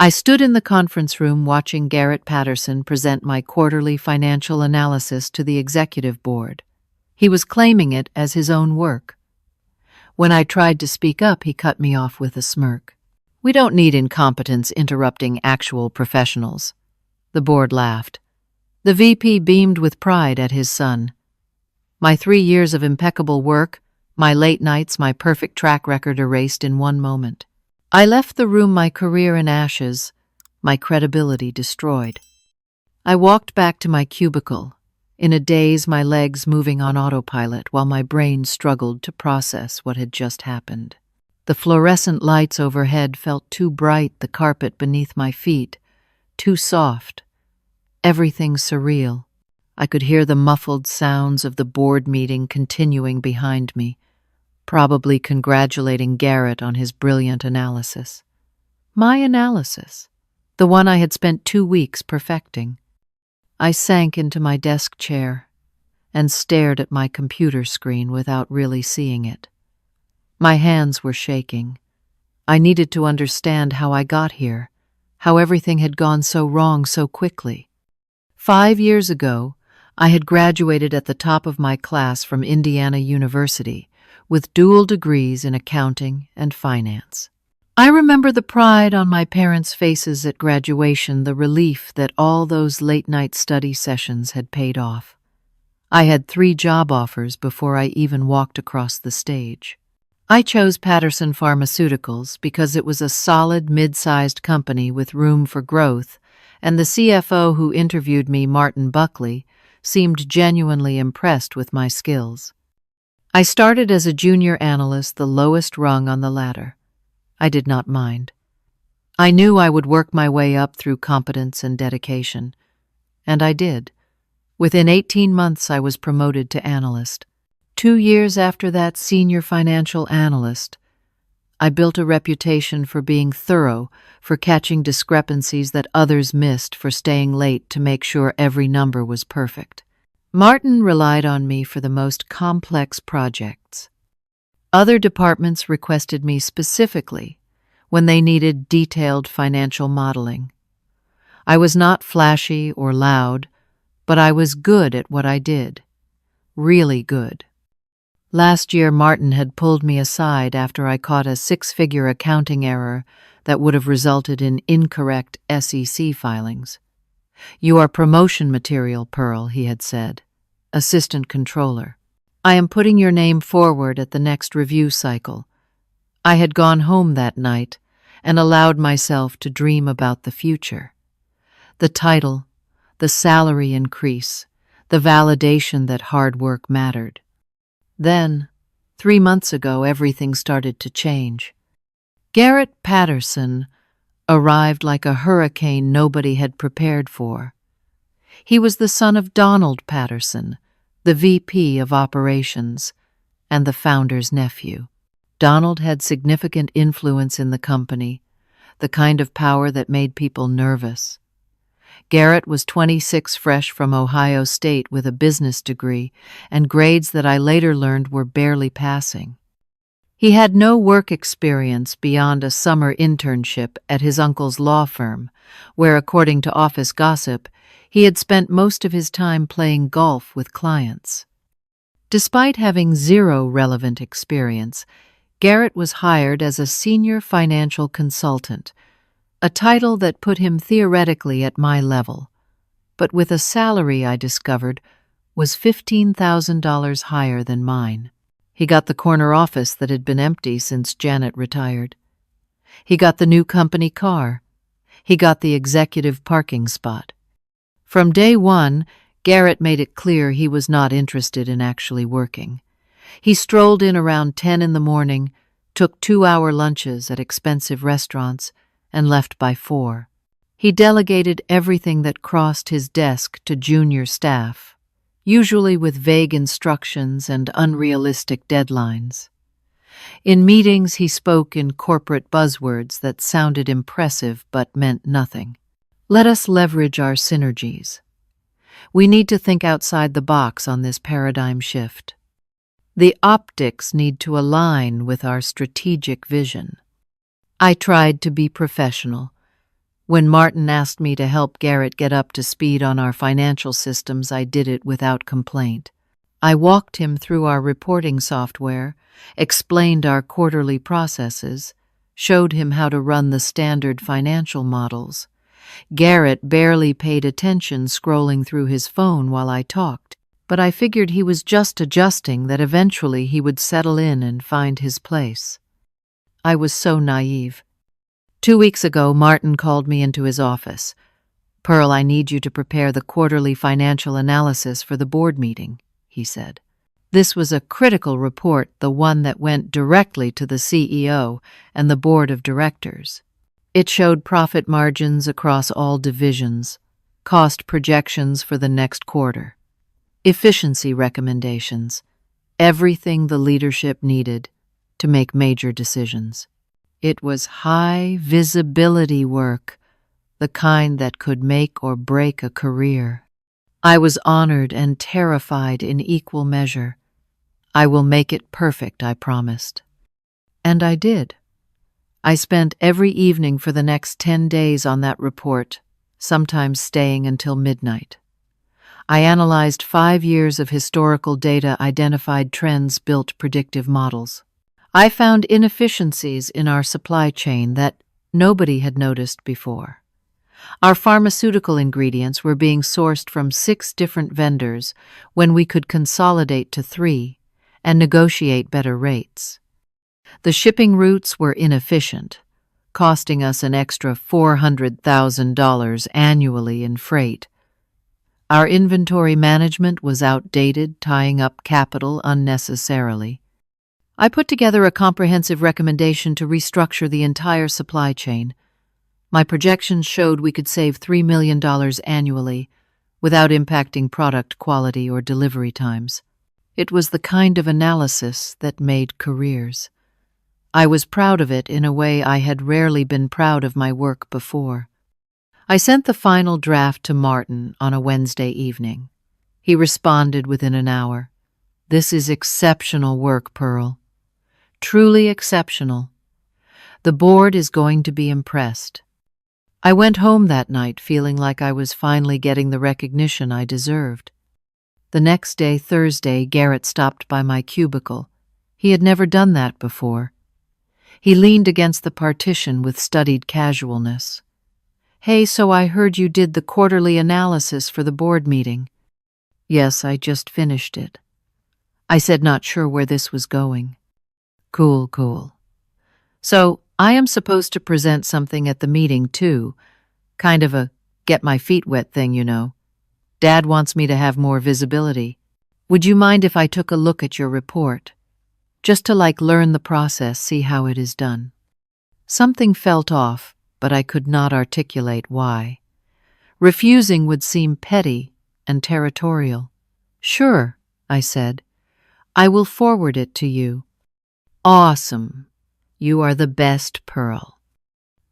I stood in the conference room watching Garrett Patterson present my quarterly financial analysis to the executive board. He was claiming it as his own work. When I tried to speak up, he cut me off with a smirk. "We don't need incompetents interrupting actual professionals." The board laughed. The VP beamed with pride at his son. My 3 years of impeccable work, my late nights, my perfect track record erased in one moment. I left the room, my career in ashes, my credibility destroyed. I walked back to my cubicle, in a daze, my legs moving on autopilot while my brain struggled to process what had just happened. The fluorescent lights overhead felt too bright, the carpet beneath my feet too soft. Everything surreal. I could hear the muffled sounds of the board meeting continuing behind me, probably congratulating Garrett on his brilliant analysis. My analysis, the one I had spent 2 weeks perfecting. I sank into my desk chair and stared at my computer screen without really seeing it. My hands were shaking. I needed to understand how I got here, how everything had gone so wrong so quickly. 5 years ago, I had graduated at the top of my class from Indiana University, with dual degrees in accounting and finance. I remember the pride on my parents' faces at graduation, the relief that all those late-night study sessions had paid off. I had 3 job offers before I even walked across the stage. I chose Patterson Pharmaceuticals because it was a solid, mid-sized company with room for growth, and the CFO who interviewed me, Martin Buckley, seemed genuinely impressed with my skills. I started as a junior analyst, the lowest rung on the ladder. I did not mind. I knew I would work my way up through competence and dedication. And I did. Within 18 months, I was promoted to analyst. 2 years after that, senior financial analyst. I built a reputation for being thorough, for catching discrepancies that others missed, for staying late to make sure every number was perfect. Martin relied on me for the most complex projects. Other departments requested me specifically when they needed detailed financial modeling. I was not flashy or loud, but I was good at what I did. Really good. Last year, Martin had pulled me aside after I caught a 6-figure accounting error that would have resulted in incorrect SEC filings. "You are promotion material, Pearl," he had said. "Assistant controller. I am putting your name forward at the next review cycle." I had gone home that night and allowed myself to dream about the future. The title, the salary increase, the validation that hard work mattered. Then, 3 months ago, everything started to change. Garrett Patterson arrived like a hurricane nobody had prepared for. He was the son of Donald Patterson, the VP of Operations, and the founder's nephew. Donald had significant influence in the company, the kind of power that made people nervous. Garrett was 26, fresh from Ohio State with a business degree and grades that I later learned were barely passing. He had no work experience beyond a summer internship at his uncle's law firm, where, according to office gossip, he had spent most of his time playing golf with clients. Despite having 0 relevant experience, Garrett was hired as a senior financial consultant, a title that put him theoretically at my level, but with a salary I discovered was $15,000 higher than mine. He got the corner office that had been empty since Janet retired. He got the new company car. He got the executive parking spot. From day one, Garrett made it clear he was not interested in actually working. He strolled in around 10 in the morning, took 2-hour lunches at expensive restaurants, and left by 4. He delegated everything that crossed his desk to junior staff, usually with vague instructions and unrealistic deadlines. In meetings, he spoke in corporate buzzwords that sounded impressive but meant nothing. Let us leverage our synergies. We need to think outside the box on this paradigm shift. The optics need to align with our strategic vision. I tried to be professional, When Martin asked me to help Garrett get up to speed on our financial systems, I did it without complaint. I walked him through our reporting software, explained our quarterly processes, showed him how to run the standard financial models. Garrett barely paid attention, scrolling through his phone while I talked, but I figured he was just adjusting, that eventually he would settle in and find his place. I was so naive. 2 weeks ago, Martin called me into his office. "Pearl, I need you to prepare the quarterly financial analysis for the board meeting," he said. This was a critical report, the one that went directly to the CEO and the board of directors. It showed profit margins across all divisions, cost projections for the next quarter, efficiency recommendations, everything the leadership needed to make major decisions. It was high visibility work, the kind that could make or break a career. I was honored and terrified in equal measure. "I will make it perfect," I promised. And I did. I spent every evening for the next 10 days on that report, sometimes staying until midnight. I analyzed 5 years of historical data, identified trends, built predictive models. I found inefficiencies in our supply chain that nobody had noticed before. Our pharmaceutical ingredients were being sourced from 6 different vendors when we could consolidate to 3 and negotiate better rates. The shipping routes were inefficient, costing us an extra $400,000 annually in freight. Our inventory management was outdated, tying up capital unnecessarily. I put together a comprehensive recommendation to restructure the entire supply chain. My projections showed we could save $3 million annually without impacting product quality or delivery times. It was the kind of analysis that made careers. I was proud of it in a way I had rarely been proud of my work before. I sent the final draft to Martin on a Wednesday evening. He responded within an hour. "This is exceptional work, Pearl. Truly exceptional. The board is going to be impressed." I went home that night feeling like I was finally getting the recognition I deserved. The next day, Thursday, Garrett stopped by my cubicle. He had never done that before. He leaned against the partition with studied casualness. "Hey, so I heard you did the quarterly analysis for the board meeting." "Yes, I just finished it," I said, not sure where this was going. Cool. So I am supposed to present something at the meeting too. Kind of a get my feet wet thing, you know. Dad wants me to have more visibility. Would you mind if I took a look at your report? Just to learn the process, see how it is done. Something felt off, but I could not articulate why. Refusing would seem petty and territorial. "Sure," I said. "I will forward it to you." "Awesome. You are the best, Pearl."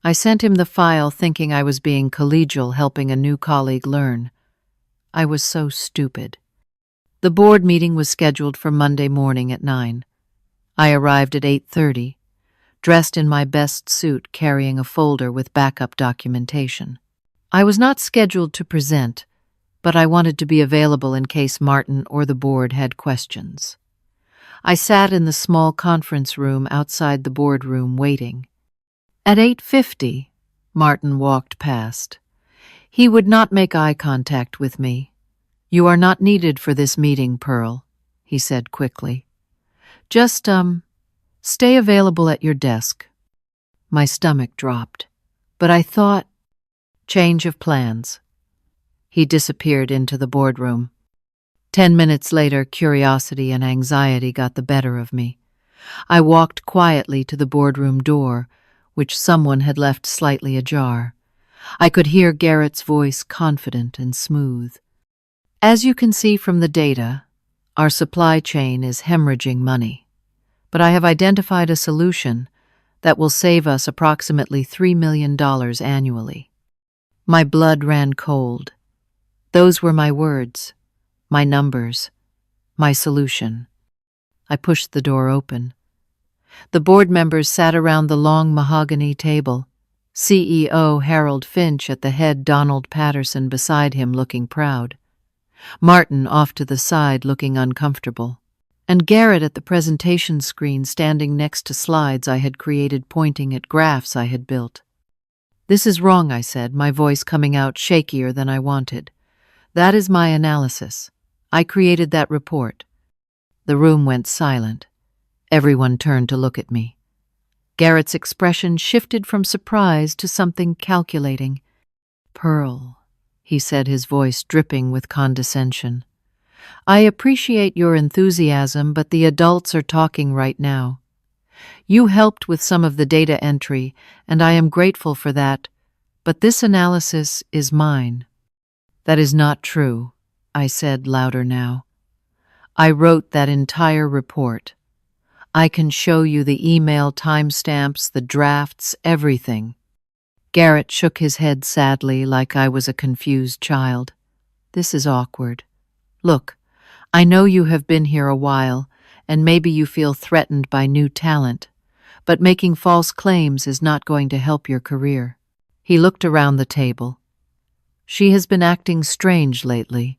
I sent him the file thinking I was being collegial, helping a new colleague learn. I was so stupid. The board meeting was scheduled for Monday morning at 9. I arrived at 8:30, dressed in my best suit, carrying a folder with backup documentation. I was not scheduled to present, but I wanted to be available in case Martin or the board had questions. I sat in the small conference room outside the boardroom waiting. At 8:50, Martin walked past. He would not make eye contact with me. "You are not needed for this meeting, Pearl," he said quickly. "Just, stay available at your desk." My stomach dropped, but I thought, change of plans. He disappeared into the boardroom. 10 minutes later, curiosity and anxiety got the better of me. I walked quietly to the boardroom door, which someone had left slightly ajar. I could hear Garrett's voice, confident and smooth. "As you can see from the data, our supply chain is hemorrhaging money, but I have identified a solution that will save us approximately $3 million annually." My blood ran cold. Those were my words, my numbers, my solution. I pushed the door open. The board members sat around the long mahogany table, CEO Harold Finch at the head, Donald Patterson beside him looking proud. Martin off to the side looking uncomfortable. And Garrett at the presentation screen standing next to slides I had created pointing at graphs I had built. "This is wrong," I said, my voice coming out shakier than I wanted. "That is my analysis. I created that report." The room went silent. Everyone turned to look at me. Garrett's expression shifted from surprise to something calculating. "Pearl," he said, his voice dripping with condescension. "I appreciate your enthusiasm, but the adults are talking right now. You helped with some of the data entry, and I am grateful for that, but this analysis is mine." "That is not true," I said louder now. "I wrote that entire report. I can show you the email timestamps, the drafts, everything." Garrett shook his head sadly like I was a confused child. "This is awkward. Look, I know you have been here a while, and maybe you feel threatened by new talent, but making false claims is not going to help your career." He looked around the table. "She has been acting strange lately,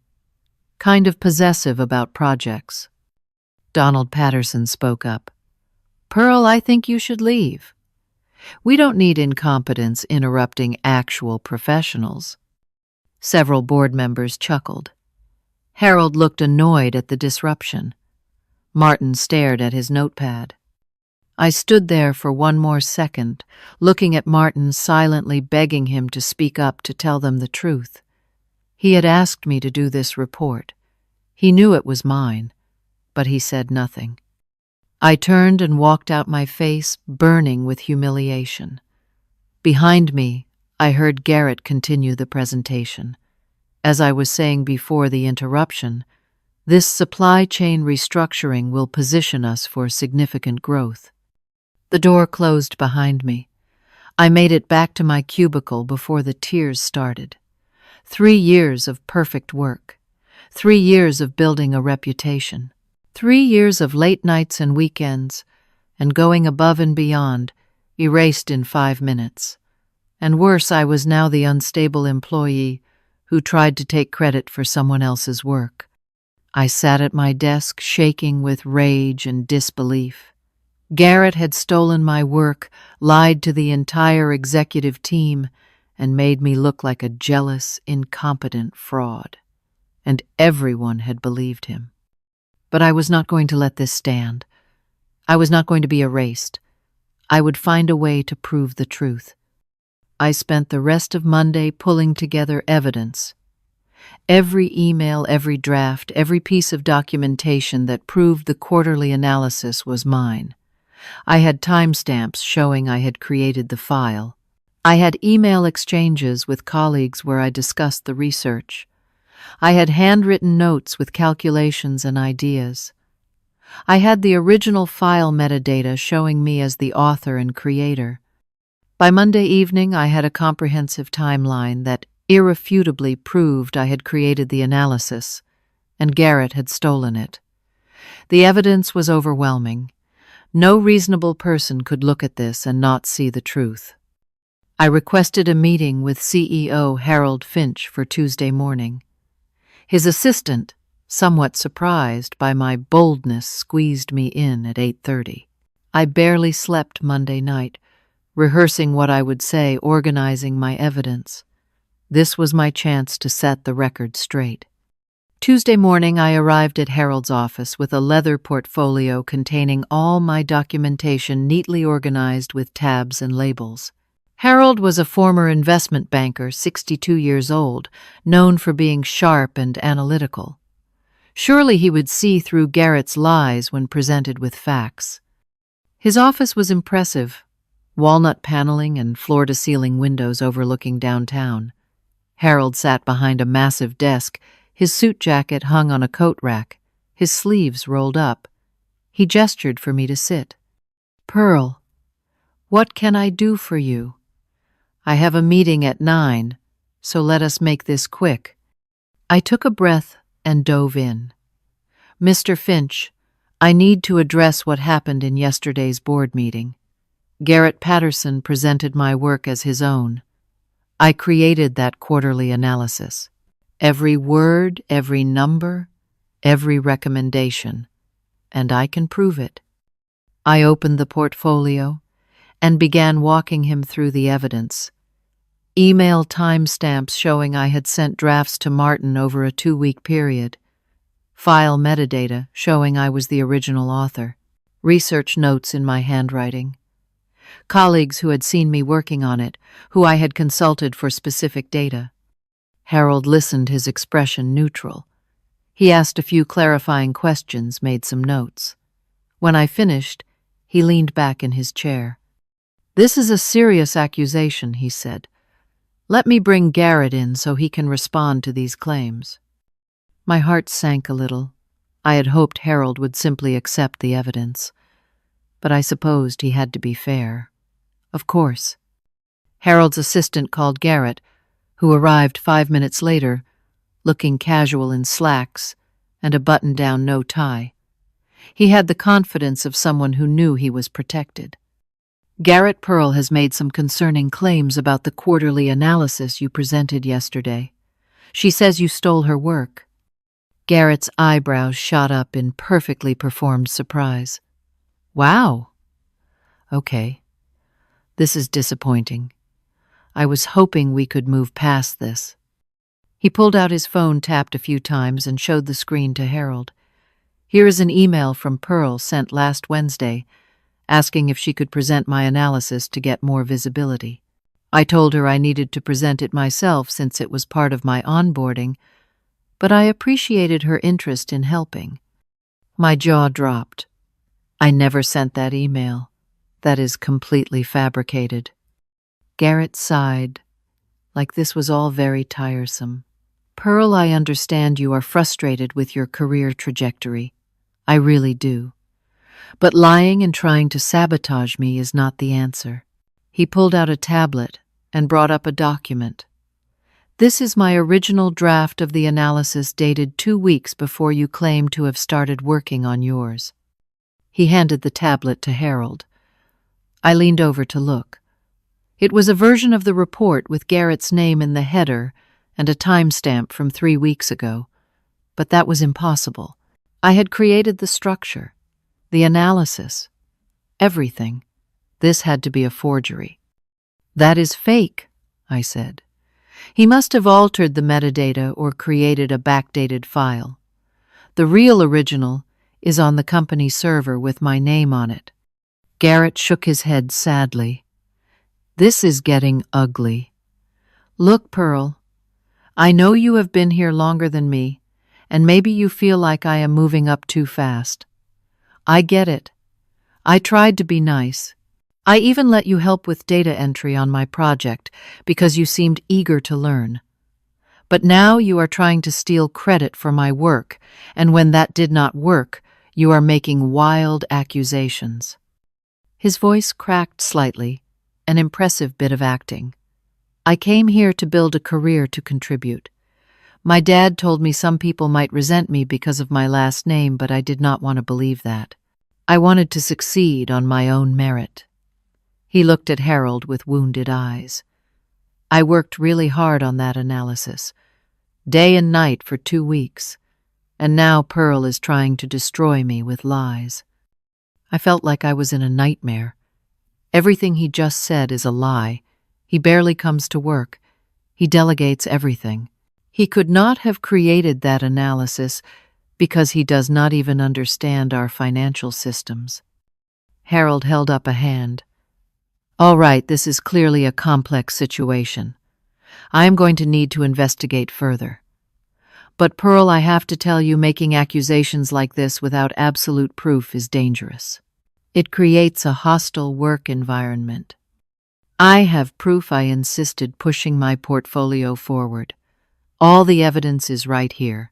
kind of possessive about projects." Donald Patterson spoke up. "Pearl, I think you should leave. We don't need incompetence interrupting actual professionals." Several board members chuckled. Harold looked annoyed at the disruption. Martin stared at his notepad. I stood there for one more second, looking at Martin, silently begging him to speak up, to tell them the truth. He had asked me to do this report. He knew it was mine, but he said nothing. I turned and walked out, my face burning with humiliation. Behind me, I heard Garrett continue the presentation. As I was saying before the interruption, this supply chain restructuring will position us for significant growth. The door closed behind me. I made it back to my cubicle before the tears started. 3 years of perfect work. 3 years of building a reputation. 3 years of late nights and weekends, and going above and beyond, erased in 5 minutes. And worse, I was now the unstable employee who tried to take credit for someone else's work. I sat at my desk, shaking with rage and disbelief. Garrett had stolen my work, lied to the entire executive team, and made me look like a jealous, incompetent fraud. And everyone had believed him. But I was not going to let this stand. I was not going to be erased. I would find a way to prove the truth. I spent the rest of Monday pulling together evidence. Every email, every draft, every piece of documentation that proved the quarterly analysis was mine. I had timestamps showing I had created the file. I had email exchanges with colleagues where I discussed the research. I had handwritten notes with calculations and ideas. I had the original file metadata showing me as the author and creator. By Monday evening, I had a comprehensive timeline that irrefutably proved I had created the analysis, and Garrett had stolen it. The evidence was overwhelming. No reasonable person could look at this and not see the truth. I requested a meeting with CEO Harold Finch for Tuesday morning. His assistant, somewhat surprised by my boldness, squeezed me in at 8:30. I barely slept Monday night, rehearsing what I would say, organizing my evidence. This was my chance to set the record straight. Tuesday morning, I arrived at Harold's office with a leather portfolio containing all my documentation neatly organized with tabs and labels. Harold was a former investment banker, 62 years old, known for being sharp and analytical. Surely he would see through Garrett's lies when presented with facts. His office was impressive. Walnut paneling and floor-to-ceiling windows overlooking downtown. Harold sat behind a massive desk, his suit jacket hung on a coat rack, his sleeves rolled up. He gestured for me to sit. "Pearl, what can I do for you? I have a meeting at 9, so let us make this quick." I took a breath and dove in. "Mr. Finch, I need to address what happened in yesterday's board meeting." Garrett Patterson presented my work as his own. I created that quarterly analysis. Every word, every number, every recommendation. And I can prove it. I opened the portfolio and began walking him through the evidence. Email timestamps showing I had sent drafts to Martin over a 2-week period. File metadata showing I was the original author. Research notes in my handwriting. Colleagues who had seen me working on it, who I had consulted for specific data. Harold listened, his expression neutral. He asked a few clarifying questions, made some notes. When I finished, he leaned back in his chair. "This is a serious accusation," he said. "Let me bring Garrett in so he can respond to these claims." My heart sank a little. I had hoped Harold would simply accept the evidence. But I supposed he had to be fair. Of course. Harold's assistant called Garrett, who arrived 5 minutes later, looking casual in slacks and a button-down no-tie. He had the confidence of someone who knew he was protected. "Garrett Pearl has made some concerning claims about the quarterly analysis you presented yesterday. She says you stole her work." Garrett's eyebrows shot up in perfectly performed surprise. "Wow. Okay. This is disappointing. I was hoping we could move past this." He pulled out his phone, tapped a few times, and showed the screen to Harold. "Here is an email from Pearl sent last Wednesday, asking if she could present my analysis to get more visibility. I told her I needed to present it myself since it was part of my onboarding, but I appreciated her interest in helping." My jaw dropped. "I never sent that email. That is completely fabricated." Garrett sighed, like this was all very tiresome. "Pearl, I understand you are frustrated with your career trajectory. I really do. But lying and trying to sabotage me is not the answer." He pulled out a tablet and brought up a document. "This is my original draft of the analysis dated 2 weeks before you claim to have started working on yours." He handed the tablet to Harold. I leaned over to look. It was a version of the report with Garrett's name in the header and a timestamp from 3 weeks ago. But that was impossible. I had created the structure, the analysis, everything. This had to be a forgery. "That is fake," I said. "He must have altered the metadata or created a backdated file. The real original is on the company server with my name on it." Garrett shook his head sadly. "This is getting ugly. Look, Pearl, I know you have been here longer than me, and maybe you feel like I am moving up too fast. I get it. I tried to be nice. I even let you help with data entry on my project because you seemed eager to learn. But now you are trying to steal credit for my work, and when that did not work, you are making wild accusations." His voice cracked slightly, an impressive bit of acting. "I came here to build a career to contribute. My dad told me some people might resent me because of my last name, but I did not want to believe that. I wanted to succeed on my own merit." He looked at Harold with wounded eyes. "I worked really hard on that analysis, day and night for 2 weeks, and now Pearl is trying to destroy me with lies." I felt like I was in a nightmare. Everything he just said is a lie. He barely comes to work. He delegates everything. He could not have created that analysis because he does not even understand our financial systems. Harold held up a hand. "All right, this is clearly a complex situation. I am going to need to investigate further. But Pearl, I have to tell you, making accusations like this without absolute proof is dangerous. It creates a hostile work environment. I have proof," I insisted, pushing my portfolio forward. "All the evidence is right here."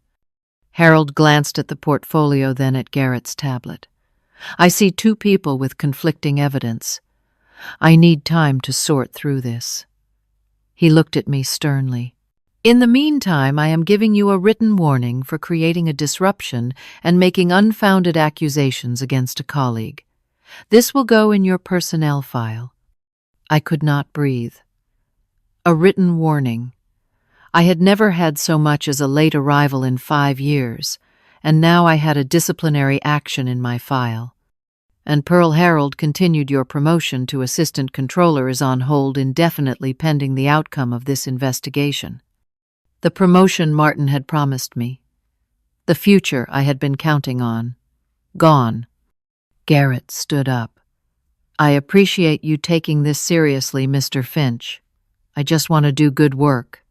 Harold glanced at the portfolio, then at Garrett's tablet. "I see 2 people with conflicting evidence. I need time to sort through this." He looked at me sternly. "In the meantime, I am giving you a written warning for creating a disruption and making unfounded accusations against a colleague. This will go in your personnel file. I could not breathe. A written warning. I had never had so much as a late arrival in 5 years, and now I had a disciplinary action in my file. And Pearl Harold continued, your promotion to assistant controller is on hold indefinitely pending the outcome of this investigation. The promotion Martin had promised me. The future I had been counting on. Gone. Garrett stood up. I appreciate you taking this seriously, Mr. Finch. I just want to do good work.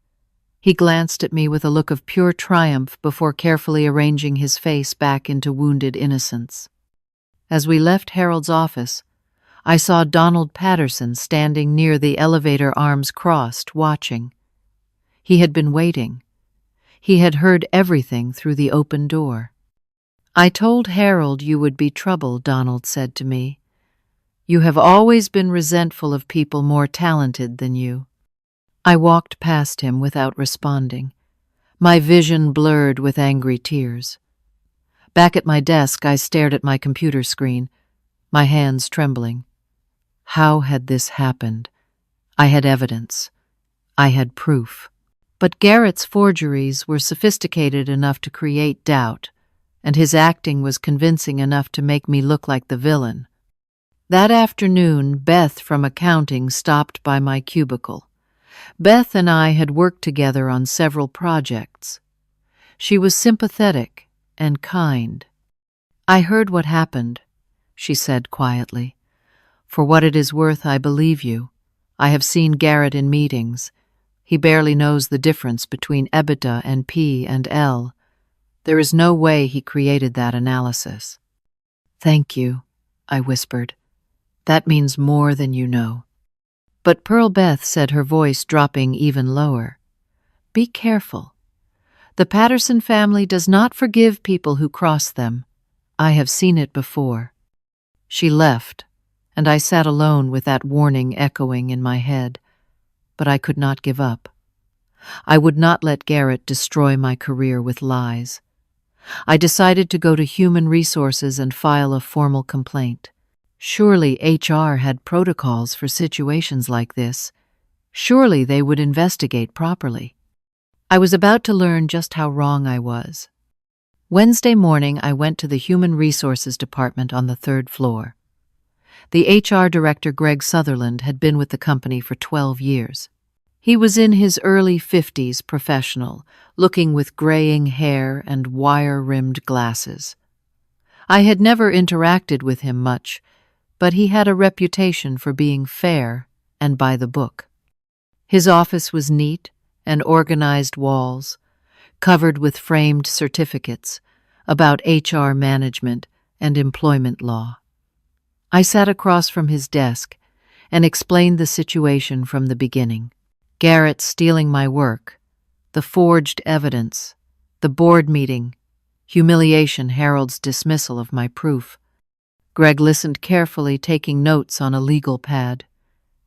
He glanced at me with a look of pure triumph before carefully arranging his face back into wounded innocence. As we left Harold's office, I saw Donald Patterson standing near the elevator, arms crossed, watching. He had been waiting. He had heard everything through the open door. I told Harold you would be trouble, Donald said to me. You have always been resentful of people more talented than you. I walked past him without responding, my vision blurred with angry tears. Back at my desk, I stared at my computer screen, my hands trembling. How had this happened? I had evidence. I had proof. But Garrett's forgeries were sophisticated enough to create doubt, and his acting was convincing enough to make me look like the villain. That afternoon, Beth from accounting stopped by my cubicle. Beth and I had worked together on several projects. She was sympathetic and kind. I heard what happened, she said quietly. For what it is worth, I believe you. I have seen Garrett in meetings. He barely knows the difference between EBITDA and P and L. There is no way he created that analysis. Thank you, I whispered. That means more than you know. But Pearl Beth said, her voice dropping even lower. Be careful. The Patterson family does not forgive people who cross them. I have seen it before. She left, and I sat alone with that warning echoing in my head. But I could not give up. I would not let Garrett destroy my career with lies. I decided to go to Human Resources and file a formal complaint. Surely HR had protocols for situations like this. Surely they would investigate properly. I was about to learn just how wrong I was. Wednesday morning, I went to the Human Resources Department on the 3rd floor. The HR director, Greg Sutherland, had been with the company for 12 years. He was in his early 50s, professional, looking with graying hair and wire-rimmed glasses. I had never interacted with him much, but he had a reputation for being fair and by the book. His office was neat and organized walls, covered with framed certificates about HR management and employment law. I sat across from his desk and explained the situation from the beginning. Garrett stealing my work, the forged evidence, the board meeting, humiliation, Harold's dismissal of my proof. Greg listened carefully, taking notes on a legal pad.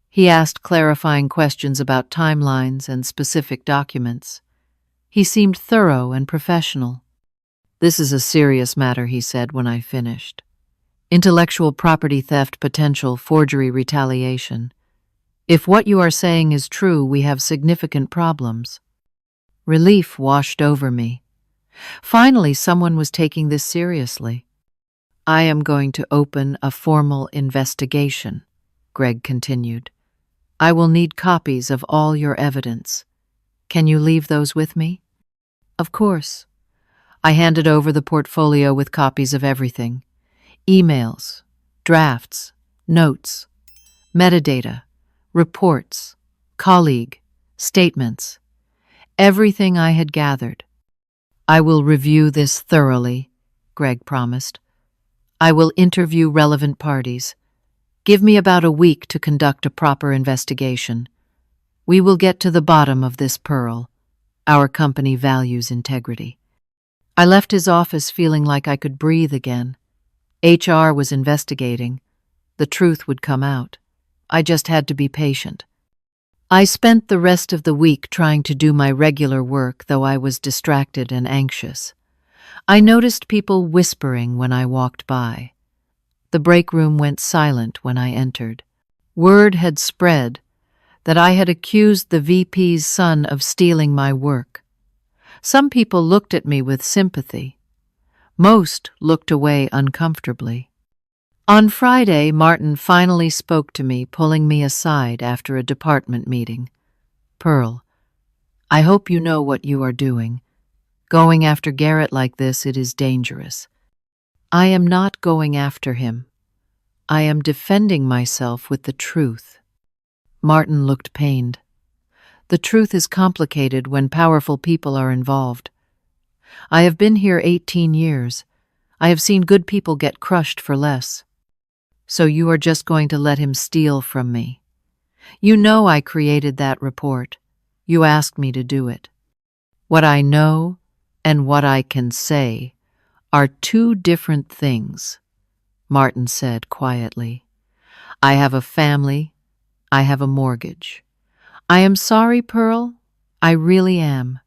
He asked clarifying questions about timelines and specific documents. He seemed thorough and professional. This is a serious matter, he said when I finished. Intellectual property theft, potential forgery, retaliation. If what you are saying is true, we have significant problems. Relief washed over me. Finally, someone was taking this seriously. I am going to open a formal investigation, Greg continued. I will need copies of all your evidence. Can you leave those with me? Of course. I handed over the portfolio with copies of everything. Emails, drafts, notes, metadata, reports, colleague, statements, everything I had gathered. I will review this thoroughly, Greg promised. I will interview relevant parties. Give me about a week to conduct a proper investigation. We will get to the bottom of this, Pearl. Our company values integrity. I left his office feeling like I could breathe again. HR was investigating. The truth would come out. I just had to be patient. I spent the rest of the week trying to do my regular work, though I was distracted and anxious. I noticed people whispering when I walked by. The break room went silent when I entered. Word had spread that I had accused the VP's son of stealing my work. Some people looked at me with sympathy. Most looked away uncomfortably. On Friday, Martin finally spoke to me, pulling me aside after a department meeting. "Pearl, I hope you know what you are doing. Going after Garrett like this, it is dangerous." "I am not going after him. I am defending myself with the truth." Martin looked pained. "The truth is complicated when powerful people are involved. I have been here 18 years. I have seen good people get crushed for less. So you are just going to let him steal from me? You know I created that report. You asked me to do it. What I know and what I can say are two different things," Martin said quietly. "I have a family. I have a mortgage. I am sorry, Pearl. I really am."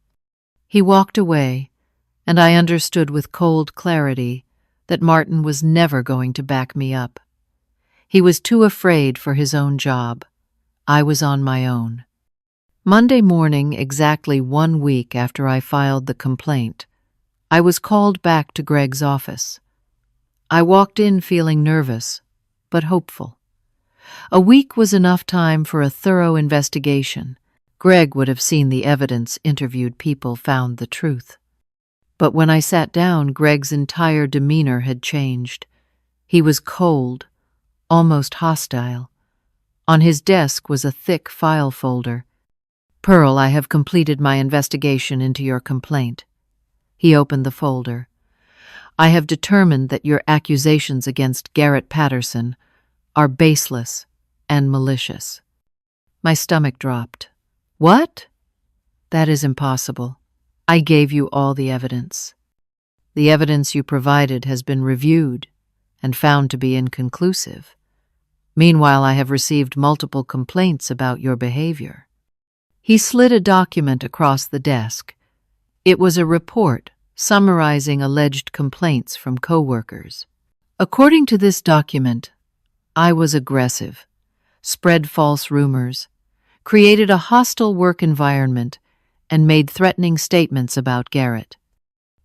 He walked away, and I understood with cold clarity that Martin was never going to back me up. He was too afraid for his own job. I was on my own. Monday morning, exactly 1 week after I filed the complaint, I was called back to Greg's office. I walked in feeling nervous, but hopeful. A week was enough time for a thorough investigation. Greg would have seen the evidence, interviewed people, found the truth. But when I sat down, Greg's entire demeanor had changed. He was cold, almost hostile. On his desk was a thick file folder. "Pearl, I have completed my investigation into your complaint." He opened the folder. "I have determined that your accusations against Garrett Patterson are baseless and malicious." My stomach dropped. "What?" "That is impossible. I gave you all the evidence. The evidence you provided has been reviewed and found to be inconclusive. Meanwhile, I have received multiple complaints about your behavior." He slid a document across the desk. It was a report summarizing alleged complaints from coworkers. According to this document, I was aggressive, spread false rumors, created a hostile work environment, and made threatening statements about Garrett.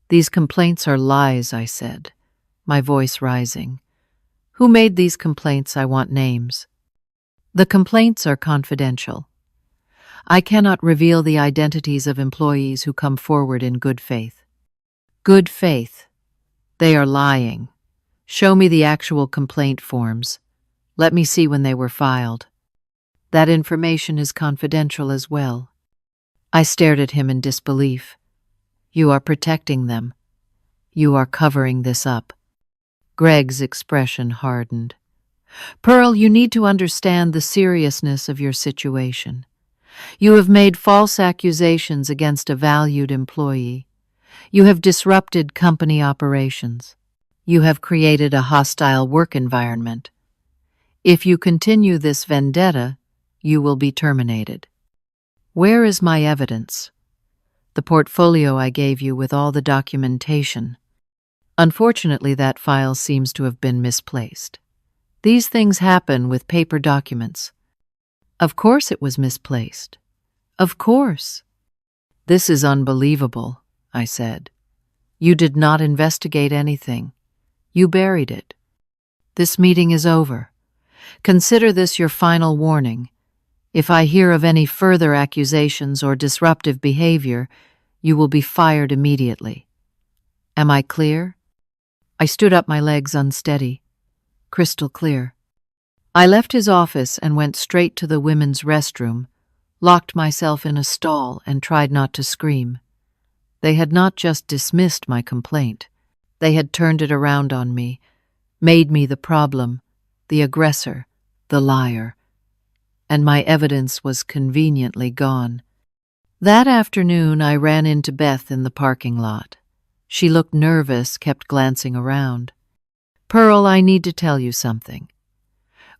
"These complaints are lies," I said, my voice rising. "Who made these complaints? I want names." "The complaints are confidential. I cannot reveal the identities of employees who come forward in good faith." "Good faith? They are lying. Show me the actual complaint forms. Let me see when they were filed." "That information is confidential as well." I stared at him in disbelief. "You are protecting them. You are covering this up." Greg's expression hardened. "Pearl, you need to understand the seriousness of your situation. You have made false accusations against a valued employee. You have disrupted company operations. You have created a hostile work environment. If you continue this vendetta, you will be terminated." "Where is my evidence?" "The portfolio I gave you with all the documentation." "Unfortunately, that file seems to have been misplaced. These things happen with paper documents." "Of course it was misplaced. Of course." "This is unbelievable," I said. "You did not investigate anything. You buried it. This meeting is over. Consider this your final warning. If I hear of any further accusations or disruptive behavior, you will be fired immediately. Am I clear?" I stood up, my legs unsteady. Crystal clear. I left his office and went straight to the women's restroom, locked myself in a stall, and tried not to scream. They had not just dismissed my complaint. They had turned it around on me, made me the problem, the aggressor, the liar. And my evidence was conveniently gone. That afternoon, I ran into Beth in the parking lot. She looked nervous, kept glancing around. "Pearl, I need to tell you something.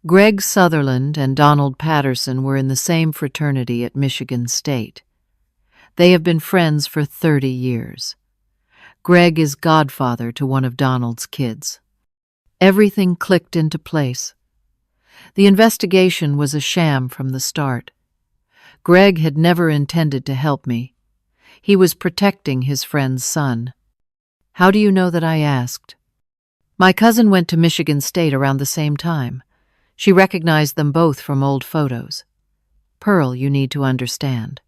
Greg Sutherland and Donald Patterson were in the same fraternity at Michigan State. They have been friends for 30 years. Greg is godfather to one of Donald's kids." Everything clicked into place. The investigation was a sham from the start. Greg had never intended to help me. He was protecting his friend's son. "How do you know that?" I asked. "My cousin went to Michigan State around the same time. She recognized them both from old photos. Pearl, you need to understand.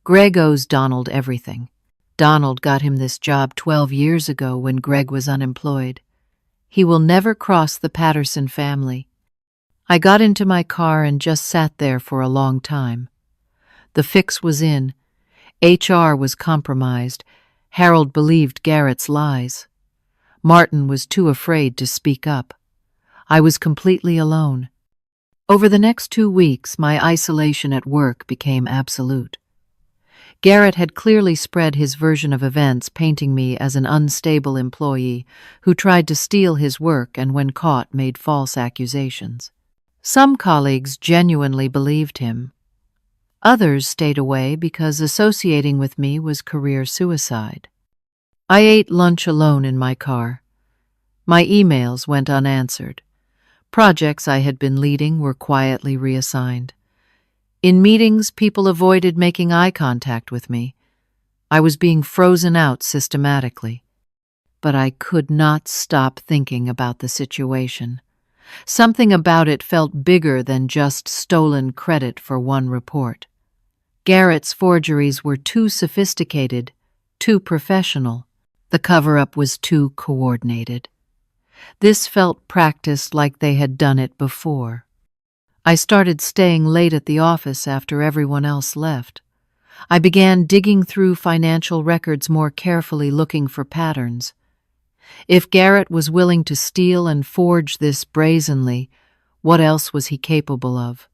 Greg owes Donald everything. Donald got him this job 12 years ago when Greg was unemployed. He will never cross the Patterson family." I got into my car and just sat there for a long time. The fix was in. HR was compromised. Harold believed Garrett's lies. Martin was too afraid to speak up. I was completely alone. Over the next 2 weeks, my isolation at work became absolute. Garrett had clearly spread his version of events, painting me as an unstable employee who tried to steal his work and, when caught, made false accusations. Some colleagues genuinely believed him. Others stayed away because associating with me was career suicide. I ate lunch alone in my car. My emails went unanswered. Projects I had been leading were quietly reassigned. In meetings, people avoided making eye contact with me. I was being frozen out systematically. But I could not stop thinking about the situation. Something about it felt bigger than just stolen credit for one report. Garrett's forgeries were too sophisticated, too professional. The cover-up was too coordinated. This felt practiced like they had done it before. I started staying late at the office after everyone else left. I began digging through financial records more carefully, looking for patterns. If Garrett was willing to steal and forge this brazenly, what else was he capable of?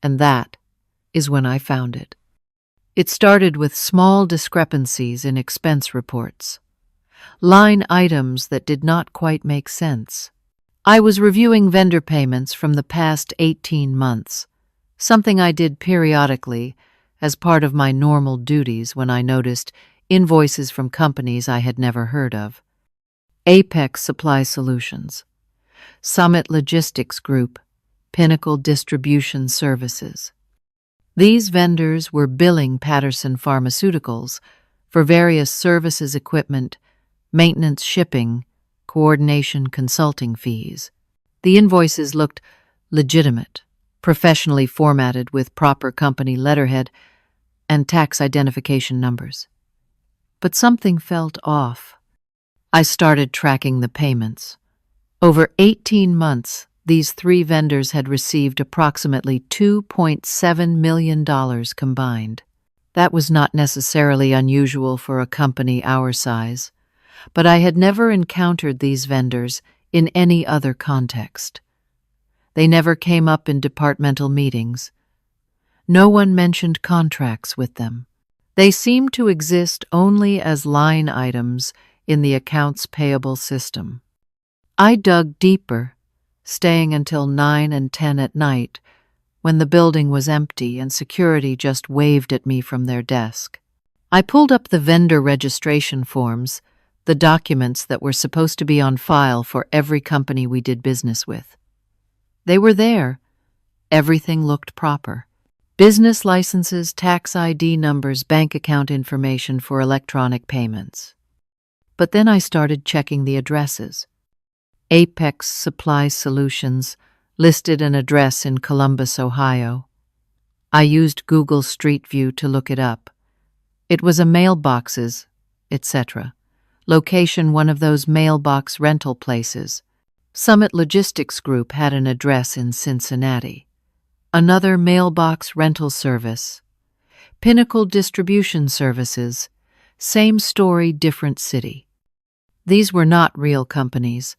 And that is when I found it. It started with small discrepancies in expense reports. Line items that did not quite make sense. I was reviewing vendor payments from the past 18 months, something I did periodically as part of my normal duties when I noticed invoices from companies I had never heard of. Apex Supply Solutions, Summit Logistics Group, Pinnacle Distribution Services. These vendors were billing Patterson Pharmaceuticals for various services, equipment, maintenance, shipping, coordination, consulting fees. The invoices looked legitimate, professionally formatted with proper company letterhead and tax identification numbers. But something felt off. I started tracking the payments. Over 18 months, these 3 vendors had received approximately $2.7 million combined. That was not necessarily unusual for a company our size, but I had never encountered these vendors in any other context. They never came up in departmental meetings. No one mentioned contracts with them. They seemed to exist only as line items in the accounts payable system. I dug deeper, staying until 9 and 10 at night, when the building was empty and security just waved at me from their desk. I pulled up the vendor registration forms, the documents that were supposed to be on file for every company we did business with. They were there. Everything looked proper. Business licenses, tax ID numbers, bank account information for electronic payments. But then I started checking the addresses. Apex Supply Solutions listed an address in Columbus, Ohio. I used Google Street View to look it up. It was a mailboxes, etc. Location, one of those mailbox rental places. Summit Logistics Group had an address in Cincinnati. Another mailbox rental service. Pinnacle Distribution Services. Same story, different city. These were not real companies.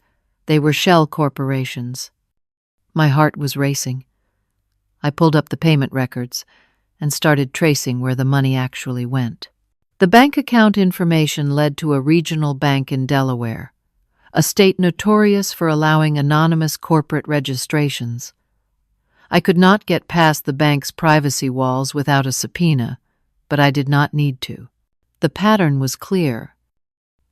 They were shell corporations. My heart was racing. I pulled up the payment records and started tracing where the money actually went. The bank account information led to a regional bank in Delaware, a state notorious for allowing anonymous corporate registrations. I could not get past the bank's privacy walls without a subpoena, but I did not need to. The pattern was clear.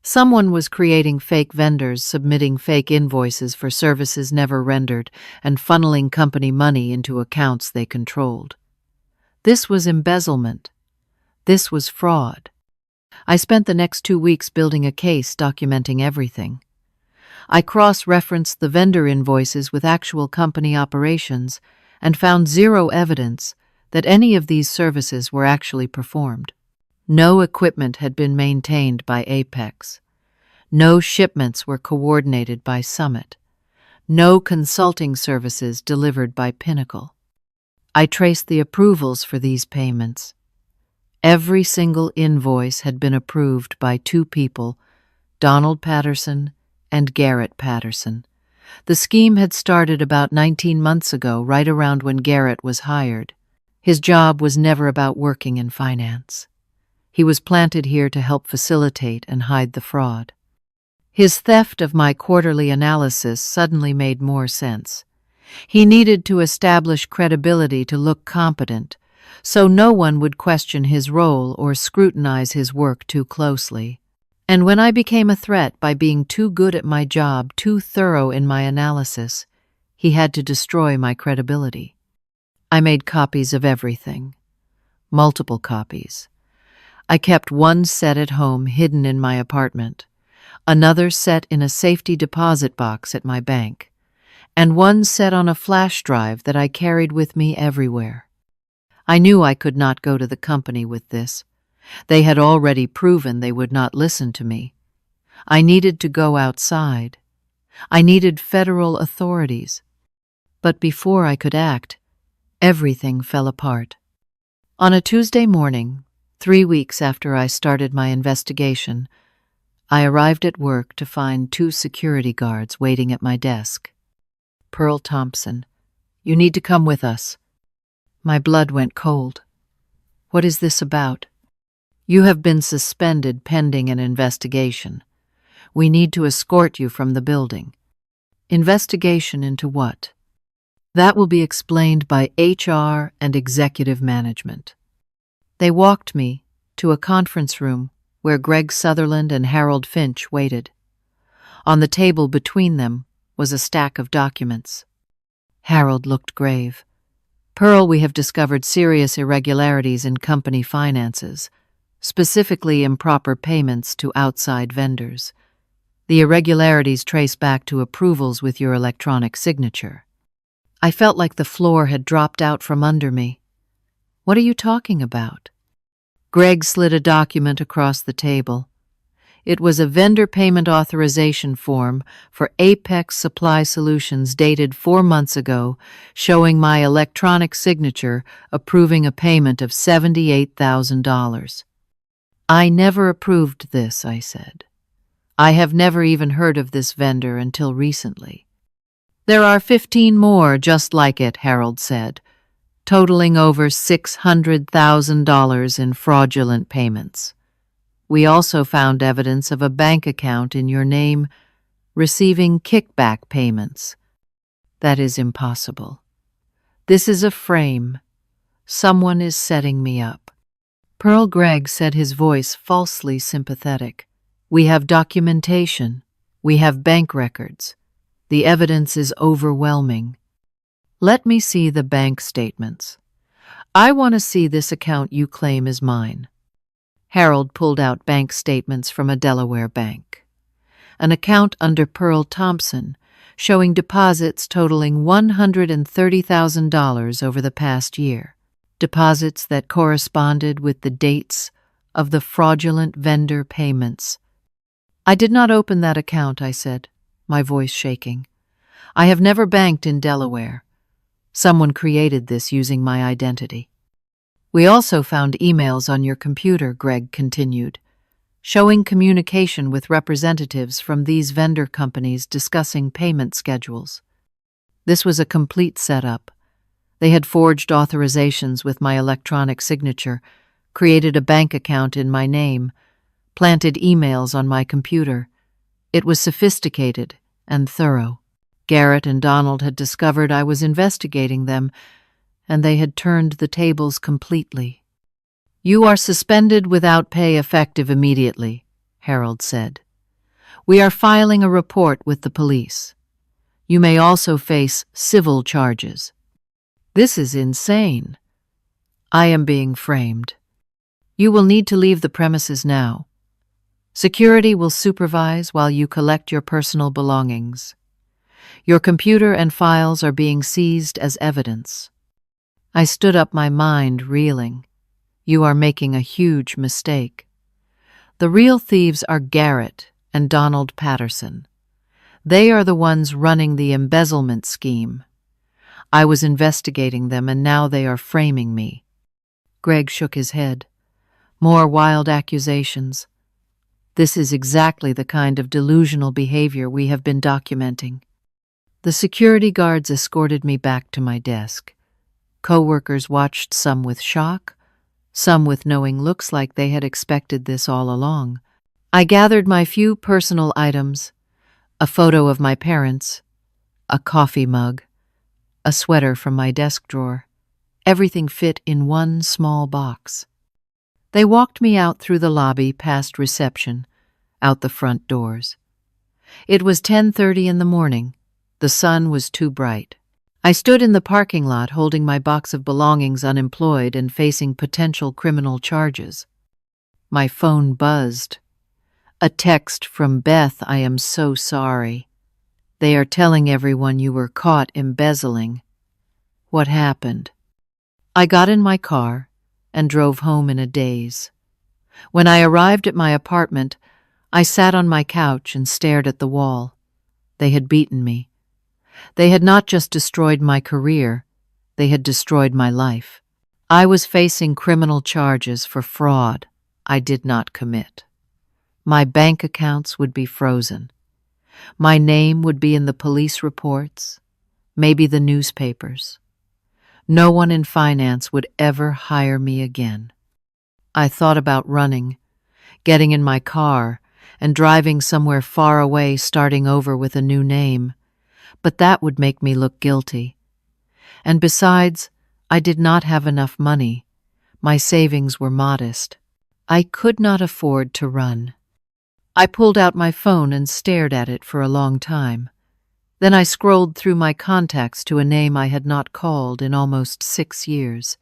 Someone was creating fake vendors, submitting fake invoices for services never rendered, and funneling company money into accounts they controlled. This was embezzlement. This was fraud. I spent the next 2 weeks building a case documenting everything. I cross-referenced the vendor invoices with actual company operations and found zero evidence that any of these services were actually performed. No equipment had been maintained by Apex. No shipments were coordinated by Summit. No consulting services delivered by Pinnacle. I traced the approvals for these payments. Every single invoice had been approved by 2 people, Donald Patterson and Garrett Patterson. The scheme had started about 19 months ago, right around when Garrett was hired. His job was never about working in finance. He was planted here to help facilitate and hide the fraud. His theft of my quarterly analysis suddenly made more sense. He needed to establish credibility to look competent, so no one would question his role or scrutinize his work too closely. And when I became a threat by being too good at my job, too thorough in my analysis, he had to destroy my credibility. I made copies of everything. Multiple copies. I kept one set at home hidden in my apartment, another set in a safety deposit box at my bank, and one set on a flash drive that I carried with me everywhere. I knew I could not go to the company with this. They had already proven they would not listen to me. I needed to go outside. I needed federal authorities. But before I could act, everything fell apart. On a Tuesday morning, 3 weeks after I started my investigation, I arrived at work to find 2 security guards waiting at my desk. "Pearl Thompson, you need to come with us." My blood went cold. "What is this about?" "You have been suspended pending an investigation. We need to escort you from the building." "Investigation into what?" "That will be explained by HR and executive management." They walked me to a conference room where Greg Sutherland and Harold Finch waited. On the table between them was a stack of documents. Harold looked grave. "Pearl, we have discovered serious irregularities in company finances, specifically improper payments to outside vendors. The irregularities trace back to approvals with your electronic signature." I felt like the floor had dropped out from under me. "What are you talking about?" Greg slid a document across the table. It was a vendor payment authorization form for Apex Supply Solutions dated 4 months ago, showing my electronic signature approving a payment of $78,000. "I never approved this," I said. "I have never even heard of this vendor until recently." "There are 15 more just like it," Harold said, totaling over $600,000 in fraudulent payments. "We also found evidence of a bank account in your name receiving kickback payments." "That is impossible. This is a frame. Someone is setting me up." Pearl, Greg said, his voice falsely sympathetic. "We have documentation. We have bank records. The evidence is overwhelming. Let me see the bank statements. I want to see this account you claim is mine." Harold pulled out bank statements from a Delaware bank. An account under Pearl Thompson, showing deposits totaling $130,000 over the past year. Deposits that corresponded with the dates of the fraudulent vendor payments. "I did not open that account," I said, my voice shaking. "I have never banked in Delaware. Someone created this using my identity." "We also found emails on your computer," Greg continued, showing communication with representatives from these vendor companies discussing payment schedules. This was a complete setup. They had forged authorizations with my electronic signature, created a bank account in my name, planted emails on my computer. It was sophisticated and thorough. Garrett and Donald had discovered I was investigating them, and they had turned the tables completely. "You are suspended without pay effective immediately," Harold said. We are filing a report with the police. You may also face civil charges. This is insane. I am being framed. You will need to leave the premises now. Security will supervise while you collect your personal belongings. Your computer and files are being seized as evidence. I stood up, my mind reeling. You are making a huge mistake. The real thieves are Garrett and Donald Patterson. They are the ones running the embezzlement scheme. I was investigating them, and now they are framing me. Greg shook his head. More wild accusations. This is exactly the kind of delusional behavior we have been documenting. The security guards escorted me back to my desk. Co-workers watched, some with shock, some with knowing looks like they had expected this all along. I gathered my few personal items, a photo of my parents, a coffee mug, a sweater from my desk drawer. Everything fit in one small box. They walked me out through the lobby, past reception, out the front doors. It was 10:30 in the morning. The sun was too bright. I stood in the parking lot holding my box of belongings, unemployed and facing potential criminal charges. My phone buzzed. A text from Beth. I am so sorry. They are telling everyone you were caught embezzling. What happened? I got in my car and drove home in a daze. When I arrived at my apartment, I sat on my couch and stared at the wall. They had beaten me. They had not just destroyed my career, they had destroyed my life. I was facing criminal charges for fraud I did not commit. My bank accounts would be frozen. My name would be in the police reports, maybe the newspapers. No one in finance would ever hire me again. I thought about running, getting in my car, and driving somewhere far away, starting over with a new name. But that would make me look guilty. And besides, I did not have enough money. My savings were modest. I could not afford to run. I pulled out my phone and stared at it for a long time. Then I scrolled through my contacts to a name I had not called in almost 6 years.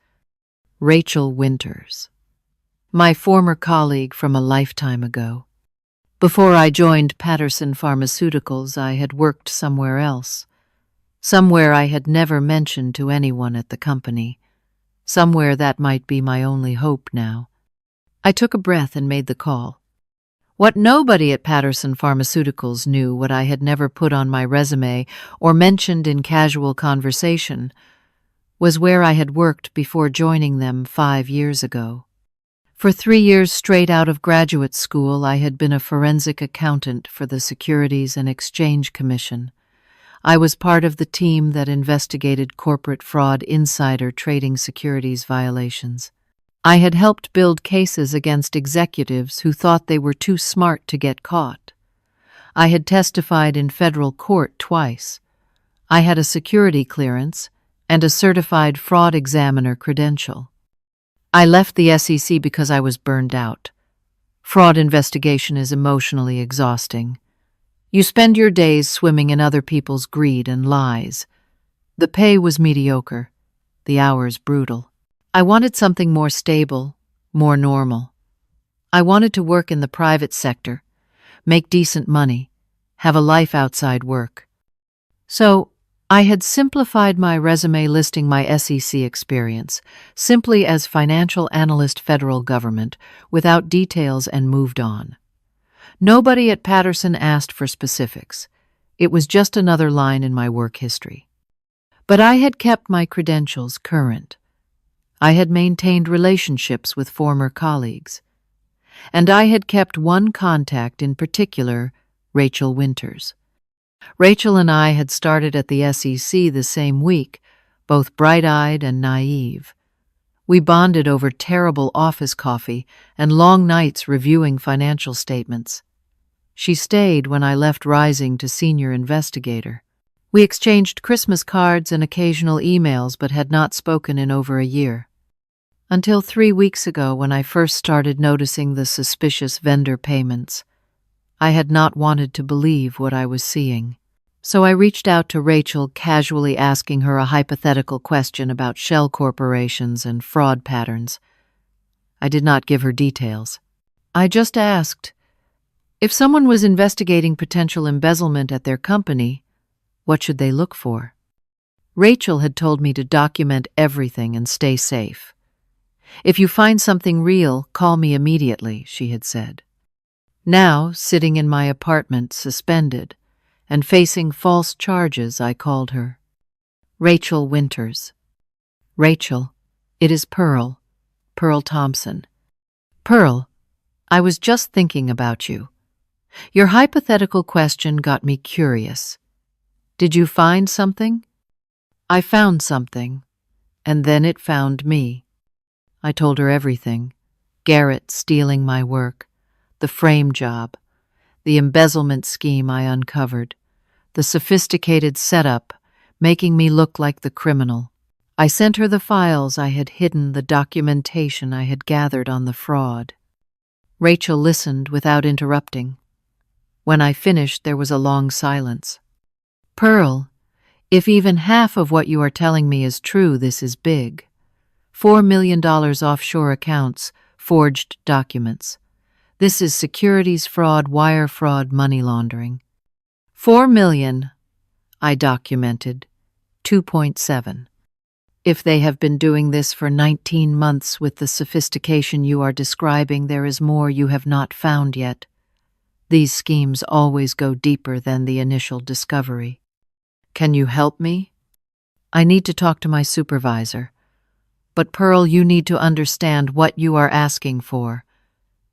Rachel Winters. My former colleague from a lifetime ago. Before I joined Patterson Pharmaceuticals, I had worked somewhere else. Somewhere I had never mentioned to anyone at the company. Somewhere that might be my only hope now. I took a breath and made the call. What nobody at Patterson Pharmaceuticals knew, what I had never put on my resume or mentioned in casual conversation, was where I had worked before joining them 5 years ago. For 3 years straight out of graduate school, I had been a forensic accountant for the Securities and Exchange Commission. I was part of the team that investigated corporate fraud, insider trading, securities violations. I had helped build cases against executives who thought they were too smart to get caught. I had testified in federal court twice. I had a security clearance and a certified fraud examiner credential. I left the SEC because I was burned out. Fraud investigation is emotionally exhausting. You spend your days swimming in other people's greed and lies. The pay was mediocre, the hours brutal. I wanted something more stable, more normal. I wanted to work in the private sector, make decent money, have a life outside work. So, I had simplified my resume, listing my SEC experience simply as financial analyst, federal government, without details, and moved on. Nobody at Patterson asked for specifics. It was just another line in my work history. But I had kept my credentials current. I had maintained relationships with former colleagues. And I had kept one contact in particular, Rachel Winters. Rachel and I had started at the SEC the same week, both bright-eyed and naive. We bonded over terrible office coffee and long nights reviewing financial statements. She stayed when I left Rising to senior investigator. We exchanged Christmas cards and occasional emails, but had not spoken in over a year. Until 3 weeks ago, when I first started noticing the suspicious vendor payments. I had not wanted to believe what I was seeing. So I reached out to Rachel, casually asking her a hypothetical question about shell corporations and fraud patterns. I did not give her details. I just asked, if someone was investigating potential embezzlement at their company, what should they look for? Rachel had told me to document everything and stay safe. If you find something real, call me immediately, she had said. Now, sitting in my apartment, suspended, and facing false charges, I called her. Rachel Winters. Rachel, it is Pearl Thompson. Pearl, I was just thinking about you. Your hypothetical question got me curious. Did you find something? I found something, and then it found me. I told her everything. Garrett stealing my work, the frame job, the embezzlement scheme I uncovered, the sophisticated setup, making me look like the criminal. I sent her the files I had hidden, the documentation I had gathered on the fraud. Rachel listened without interrupting. When I finished, there was a long silence. Pearl, if even half of what you are telling me is true, this is big. $4 million offshore accounts, forged documents. This is securities fraud, wire fraud, money laundering. 4 million, I documented. 2.7. If they have been doing this for 19 months with the sophistication you are describing, there is more you have not found yet. These schemes always go deeper than the initial discovery. Can you help me? I need to talk to my supervisor. But Pearl, you need to understand what you are asking for.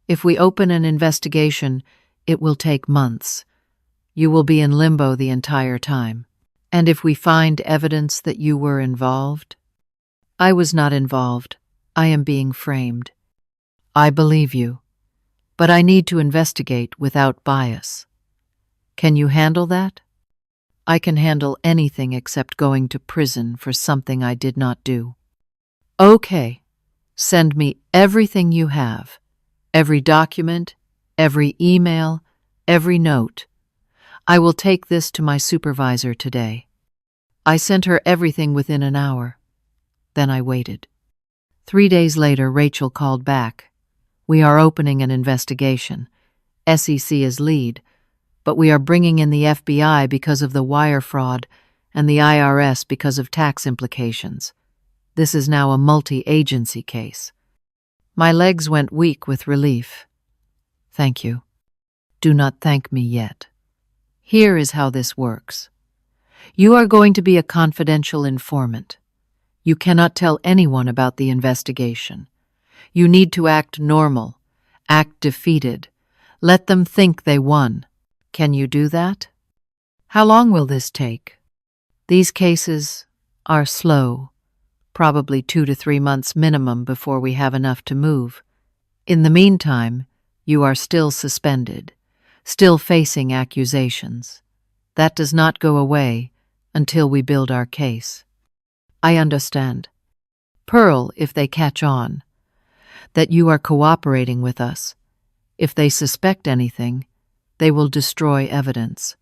If we open an investigation, it will take months. You will be in limbo the entire time. And if we find evidence that you were involved? I was not involved. I am being framed. I believe you. But I need to investigate without bias. Can you handle that? I can handle anything except going to prison for something I did not do. Okay. Send me everything you have. Every document, every email, every note. I will take this to my supervisor today. I sent her everything within an hour. Then I waited. 3 days later, Rachel called back. We are opening an investigation. SEC is lead, but we are bringing in the FBI because of the wire fraud and the IRS because of tax implications. This is now a multi-agency case. My legs went weak with relief. Thank you. Do not thank me yet. Here is how this works. You are going to be a confidential informant. You cannot tell anyone about the investigation. You need to act normal, act defeated. Let them think they won. Can you do that? How long will this take? These cases are slow, probably 2 to 3 months minimum before we have enough to move. In the meantime, you are still suspended, still facing accusations. That does not go away until we build our case. I understand. Pearl, if they catch on, that you are cooperating with us, if they suspect anything, they will destroy evidence.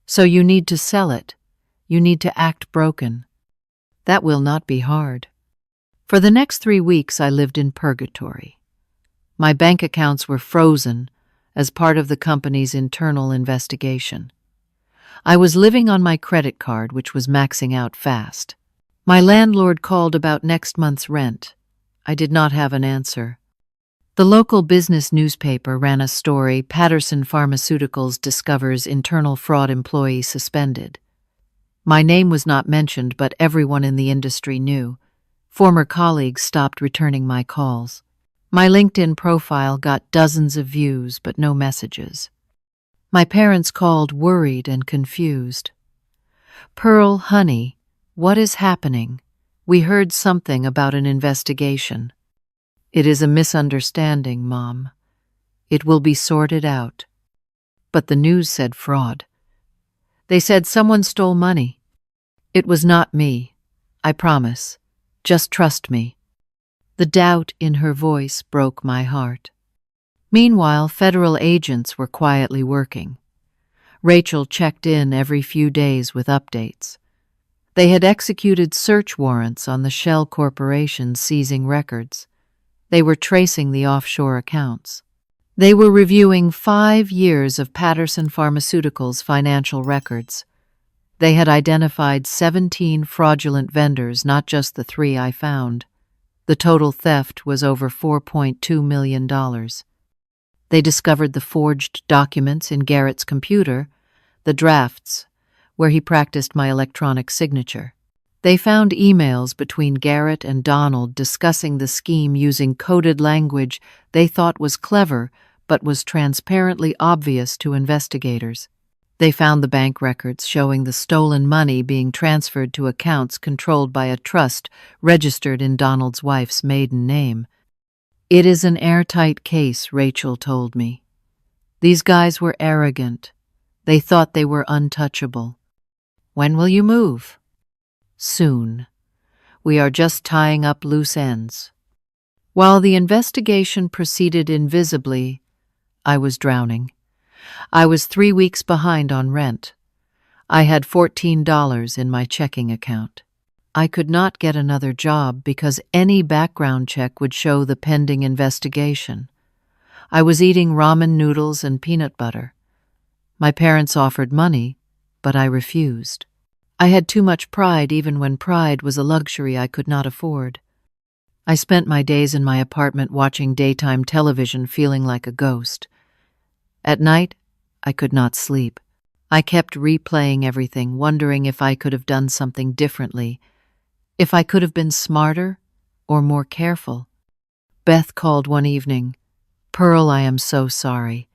So you need to sell it. You need to act broken. That will not be hard. For the next 3 weeks, I lived in purgatory. My bank accounts were frozen as part of the company's internal investigation. I was living on my credit card, which was maxing out fast. My landlord called about next month's rent. I did not have an answer. The local business newspaper ran a story, Patterson Pharmaceuticals discovers internal fraud employee suspended. My name was not mentioned, but everyone in the industry knew. Former colleagues stopped returning my calls. My LinkedIn profile got dozens of views, but no messages. My parents called, worried and confused. Pearl, honey, what is happening? We heard something about an investigation. It is a misunderstanding, Mom. It will be sorted out. But the news said fraud. They said someone stole money. It was not me. I promise. Just trust me. The doubt in her voice broke my heart. Meanwhile, federal agents were quietly working. Rachel checked in every few days with updates. They had executed search warrants on the shell corporations seizing records. They were tracing the offshore accounts. They were reviewing 5 years of Patterson Pharmaceuticals' financial records. They had identified 17 fraudulent vendors, not just the 3 I found. The total theft was over $4.2 million. They discovered the forged documents in Garrett's computer, the drafts, where he practiced my electronic signature. They found emails between Garrett and Donald discussing the scheme using coded language they thought was clever but was transparently obvious to investigators. They found the bank records showing the stolen money being transferred to accounts controlled by a trust registered in Donald's wife's maiden name. "It is an airtight case," Rachel told me. "These guys were arrogant. They thought they were untouchable." "When will you move?" "Soon. We are just tying up loose ends." While the investigation proceeded invisibly, I was drowning. I was 3 weeks behind on rent. I had $14 in my checking account. I could not get another job because any background check would show the pending investigation. I was eating ramen noodles and peanut butter. My parents offered money, but I refused. I had too much pride even when pride was a luxury I could not afford. I spent my days in my apartment watching daytime television, feeling like a ghost. At night, I could not sleep. I kept replaying everything, wondering if I could have done something differently, if I could have been smarter or more careful. Beth called one evening. "Pearl, I am so sorry.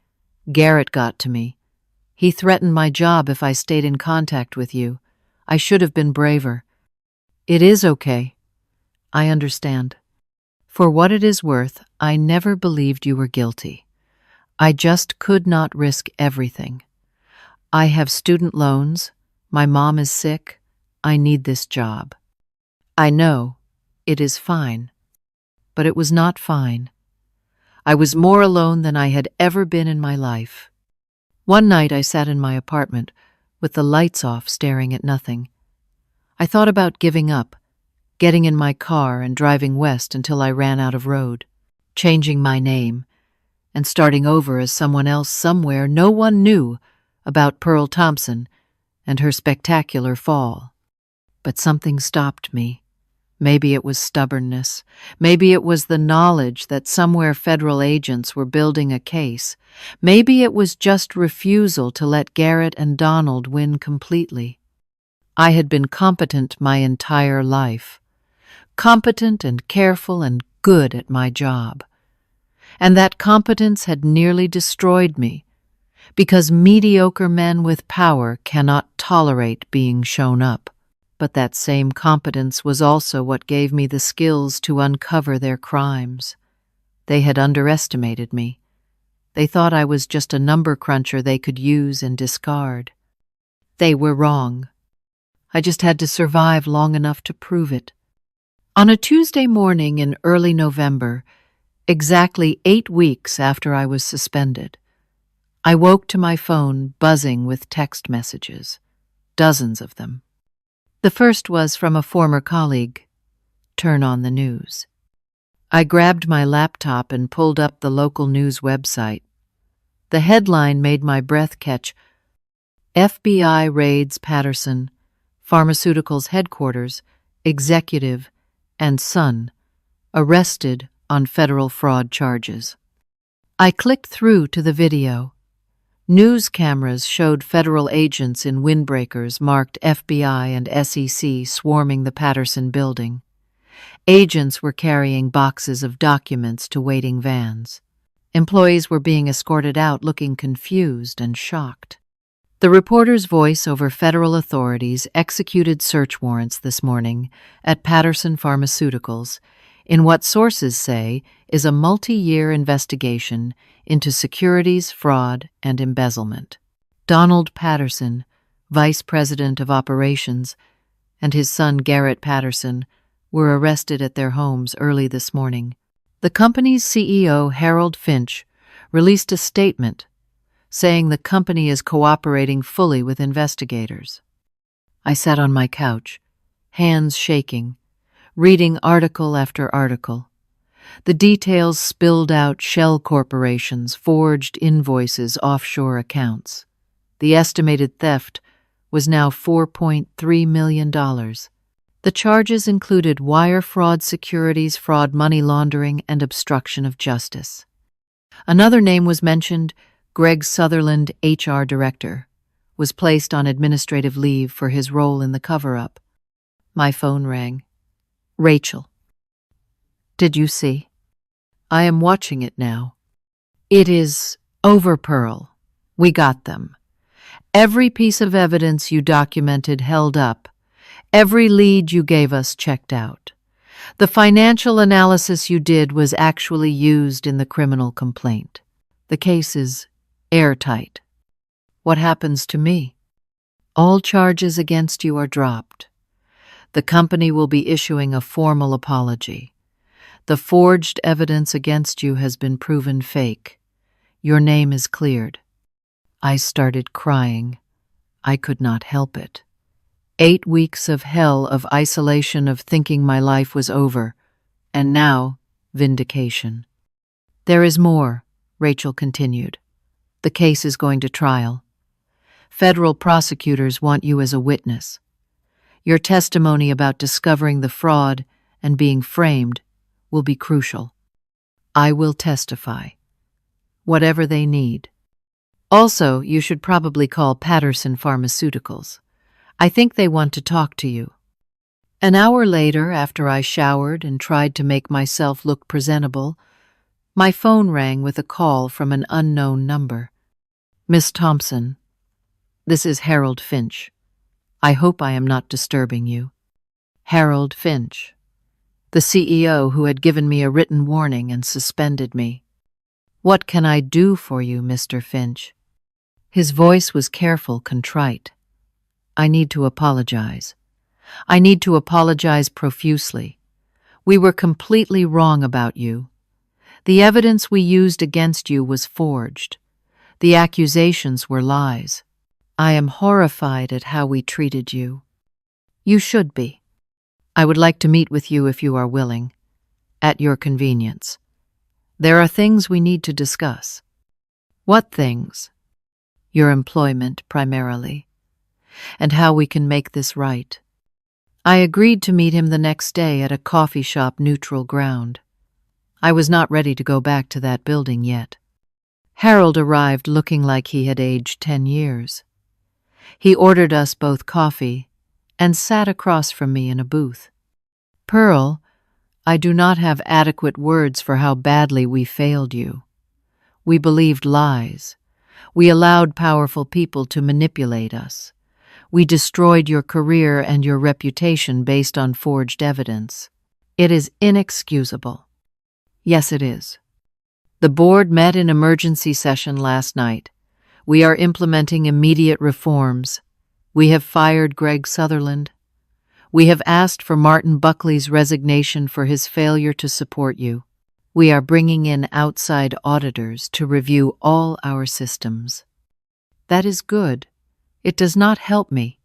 Garrett got to me. He threatened my job if I stayed in contact with you. I should have been braver." "It is okay. I understand. For what it is worth, I never believed you were guilty. I just could not risk everything. I have student loans. My mom is sick. I need this job. I know. It is fine." But it was not fine. I was more alone than I had ever been in my life. One night I sat in my apartment, with the lights off, staring at nothing. I thought about giving up, getting in my car and driving west until I ran out of road, changing my name, and starting over as someone else somewhere no one knew about Pearl Thompson and her spectacular fall. But something stopped me. Maybe it was stubbornness. Maybe it was the knowledge that somewhere federal agents were building a case. Maybe it was just refusal to let Garrett and Donald win completely. I had been competent my entire life. Competent and careful and good at my job. And that competence had nearly destroyed me, because mediocre men with power cannot tolerate being shown up. But that same competence was also what gave me the skills to uncover their crimes. They had underestimated me. They thought I was just a number cruncher they could use and discard. They were wrong. I just had to survive long enough to prove it. On a Tuesday morning in early November, exactly 8 weeks after I was suspended, I woke to my phone buzzing with text messages, dozens of them. The first was from a former colleague. "Turn on the news." I grabbed my laptop and pulled up the local news website. The headline made my breath catch. "FBI raids Patterson Pharmaceuticals headquarters, executive and son, arrested on federal fraud charges." I clicked through to the video. News cameras showed federal agents in windbreakers marked FBI and SEC swarming the Patterson building. Agents were carrying boxes of documents to waiting vans. Employees were being escorted out looking confused and shocked. The reporter's voice over federal authorities executed search warrants this morning at Patterson Pharmaceuticals in what sources say is a multi-year investigation into securities, fraud, and embezzlement. Donald Patterson, Vice President of Operations, and his son Garrett Patterson were arrested at their homes early this morning. The company's CEO, Harold Finch, released a statement saying the company is cooperating fully with investigators. I sat on my couch, hands shaking, reading article after article. The details spilled out: shell corporations, forged invoices, offshore accounts. The estimated theft was now $4.3 million. The charges included wire fraud, securities fraud, money laundering, and obstruction of justice. Another name was mentioned: Greg Sutherland, HR director, was placed on administrative leave for his role in the cover-up. My phone rang. Rachel. Did you see? I am watching it now. It is over, Pearl. We got them. Every piece of evidence you documented held up. Every lead you gave us checked out. The financial analysis you did was actually used in the criminal complaint. The case is airtight. What happens to me? All charges against you are dropped. The company will be issuing a formal apology. The forged evidence against you has been proven fake. Your name is cleared. I started crying. I could not help it. 8 weeks of hell, of isolation, of thinking my life was over, and now vindication. There is more, Rachel continued. The case is going to trial. Federal prosecutors want you as a witness. Your testimony about discovering the fraud and being framed will be crucial. I will testify. Whatever they need. Also, you should probably call Patterson Pharmaceuticals. I think they want to talk to you. An hour later, after I showered and tried to make myself look presentable, my phone rang with a call from an unknown number. Miss Thompson, this is Harold Finch. I hope I am not disturbing you. Harold Finch, the CEO who had given me a written warning and suspended me. What can I do for you, Mr. Finch? His voice was careful, contrite. I need to apologize. I need to apologize profusely. We were completely wrong about you. The evidence we used against you was forged. The accusations were lies. I am horrified at how we treated you. You should be. I would like to meet with you if you are willing, at your convenience. There are things we need to discuss. What things? Your employment, primarily, and how we can make this right. I agreed to meet him the next day at a coffee shop neutral ground. I was not ready to go back to that building yet. Harold arrived looking like he had aged 10 years. He ordered us both coffee and sat across from me in a booth. Pearl, I do not have adequate words for how badly we failed you. We believed lies. We allowed powerful people to manipulate us. We destroyed your career and your reputation based on forged evidence. It is inexcusable. Yes, it is. The board met in emergency session last night. We are implementing immediate reforms. We have fired Greg Sutherland. We have asked for Martin Buckley's resignation for his failure to support you. We are bringing in outside auditors to review all our systems. That is good. It does not help me.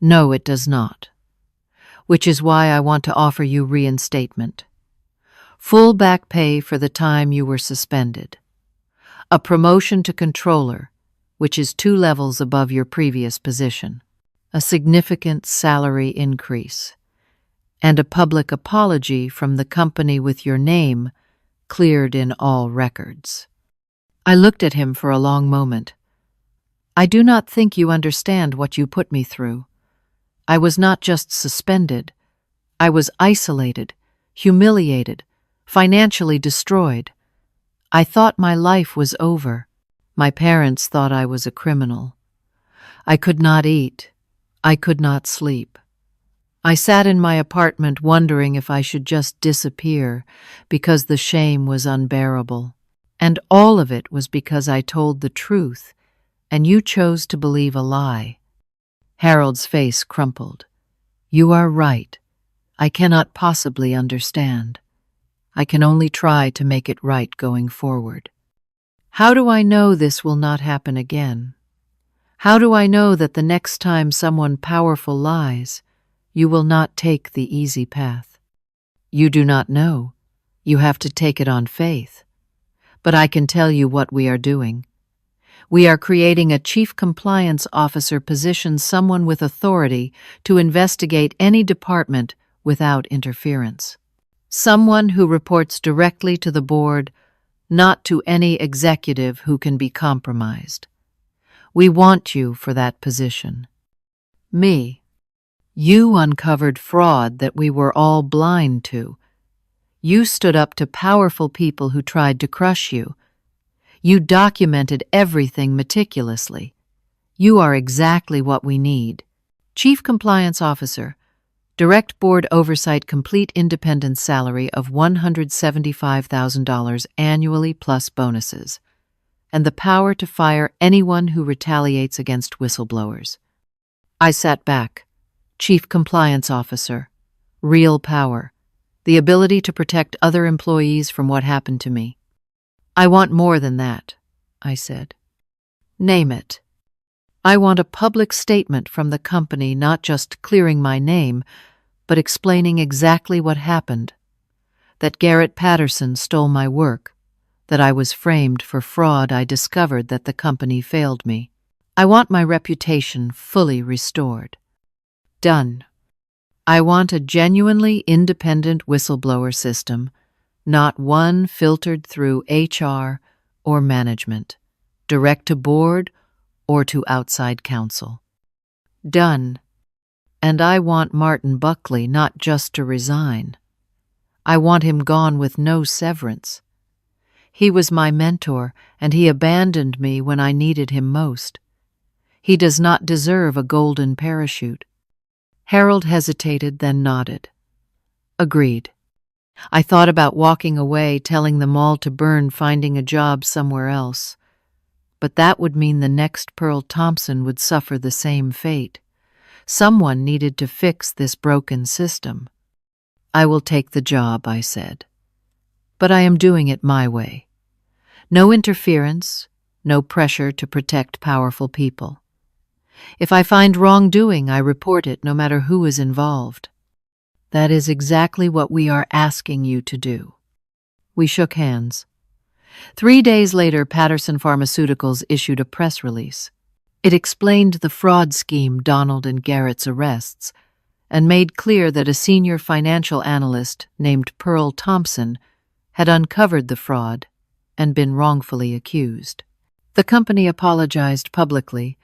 No, it does not. Which is why I want to offer you reinstatement. Full back pay for the time you were suspended. A promotion to controller, which is 2 levels above your previous position. A significant salary increase. And a public apology from the company with your name cleared in all records. I looked at him for a long moment. I do not think you understand what you put me through. I was not just suspended. I was isolated, humiliated, financially destroyed. I thought my life was over. My parents thought I was a criminal. I could not eat. I could not sleep. I sat in my apartment wondering if I should just disappear because the shame was unbearable. And all of it was because I told the truth, and you chose to believe a lie. Harold's face crumpled. You are right. I cannot possibly understand. I can only try to make it right going forward. How do I know this will not happen again? How do I know that the next time someone powerful lies, you will not take the easy path? You do not know. You have to take it on faith. But I can tell you what we are doing. We are creating a Chief Compliance Officer position, someone with authority to investigate any department without interference. Someone who reports directly to the board, not to any executive who can be compromised. We want you for that position. Me. You uncovered fraud that we were all blind to. You stood up to powerful people who tried to crush you. You documented everything meticulously. You are exactly what we need. Chief Compliance Officer, direct board oversight, complete independent salary of $175,000 annually plus bonuses, and the power to fire anyone who retaliates against whistleblowers. I sat back. Chief Compliance Officer, real power, the ability to protect other employees from what happened to me. I want more than that, I said. Name it. I want a public statement from the company, not just clearing my name, but explaining exactly what happened. That Garrett Patterson stole my work, that I was framed for fraud. I discovered that the company failed me. I want my reputation fully restored. Done. I want a genuinely independent whistleblower system, not one filtered through HR or management, direct to board or to outside counsel. Done. And I want Martin Buckley not just to resign. I want him gone with no severance. He was my mentor, and he abandoned me when I needed him most. He does not deserve a golden parachute. Harold hesitated, then nodded. Agreed. I thought about walking away, telling them all to burn, finding a job somewhere else. But that would mean the next Pearl Thompson would suffer the same fate. Someone needed to fix this broken system. I will take the job, I said. But I am doing it my way. No interference, no pressure to protect powerful people. If I find wrongdoing, I report it, no matter who is involved. That is exactly what we are asking you to do. We shook hands. 3 days later, Patterson Pharmaceuticals issued a press release. It explained the fraud scheme, Donald and Garrett's arrests, and made clear that a senior financial analyst named Pearl Thompson had uncovered the fraud and been wrongfully accused. The company apologized publicly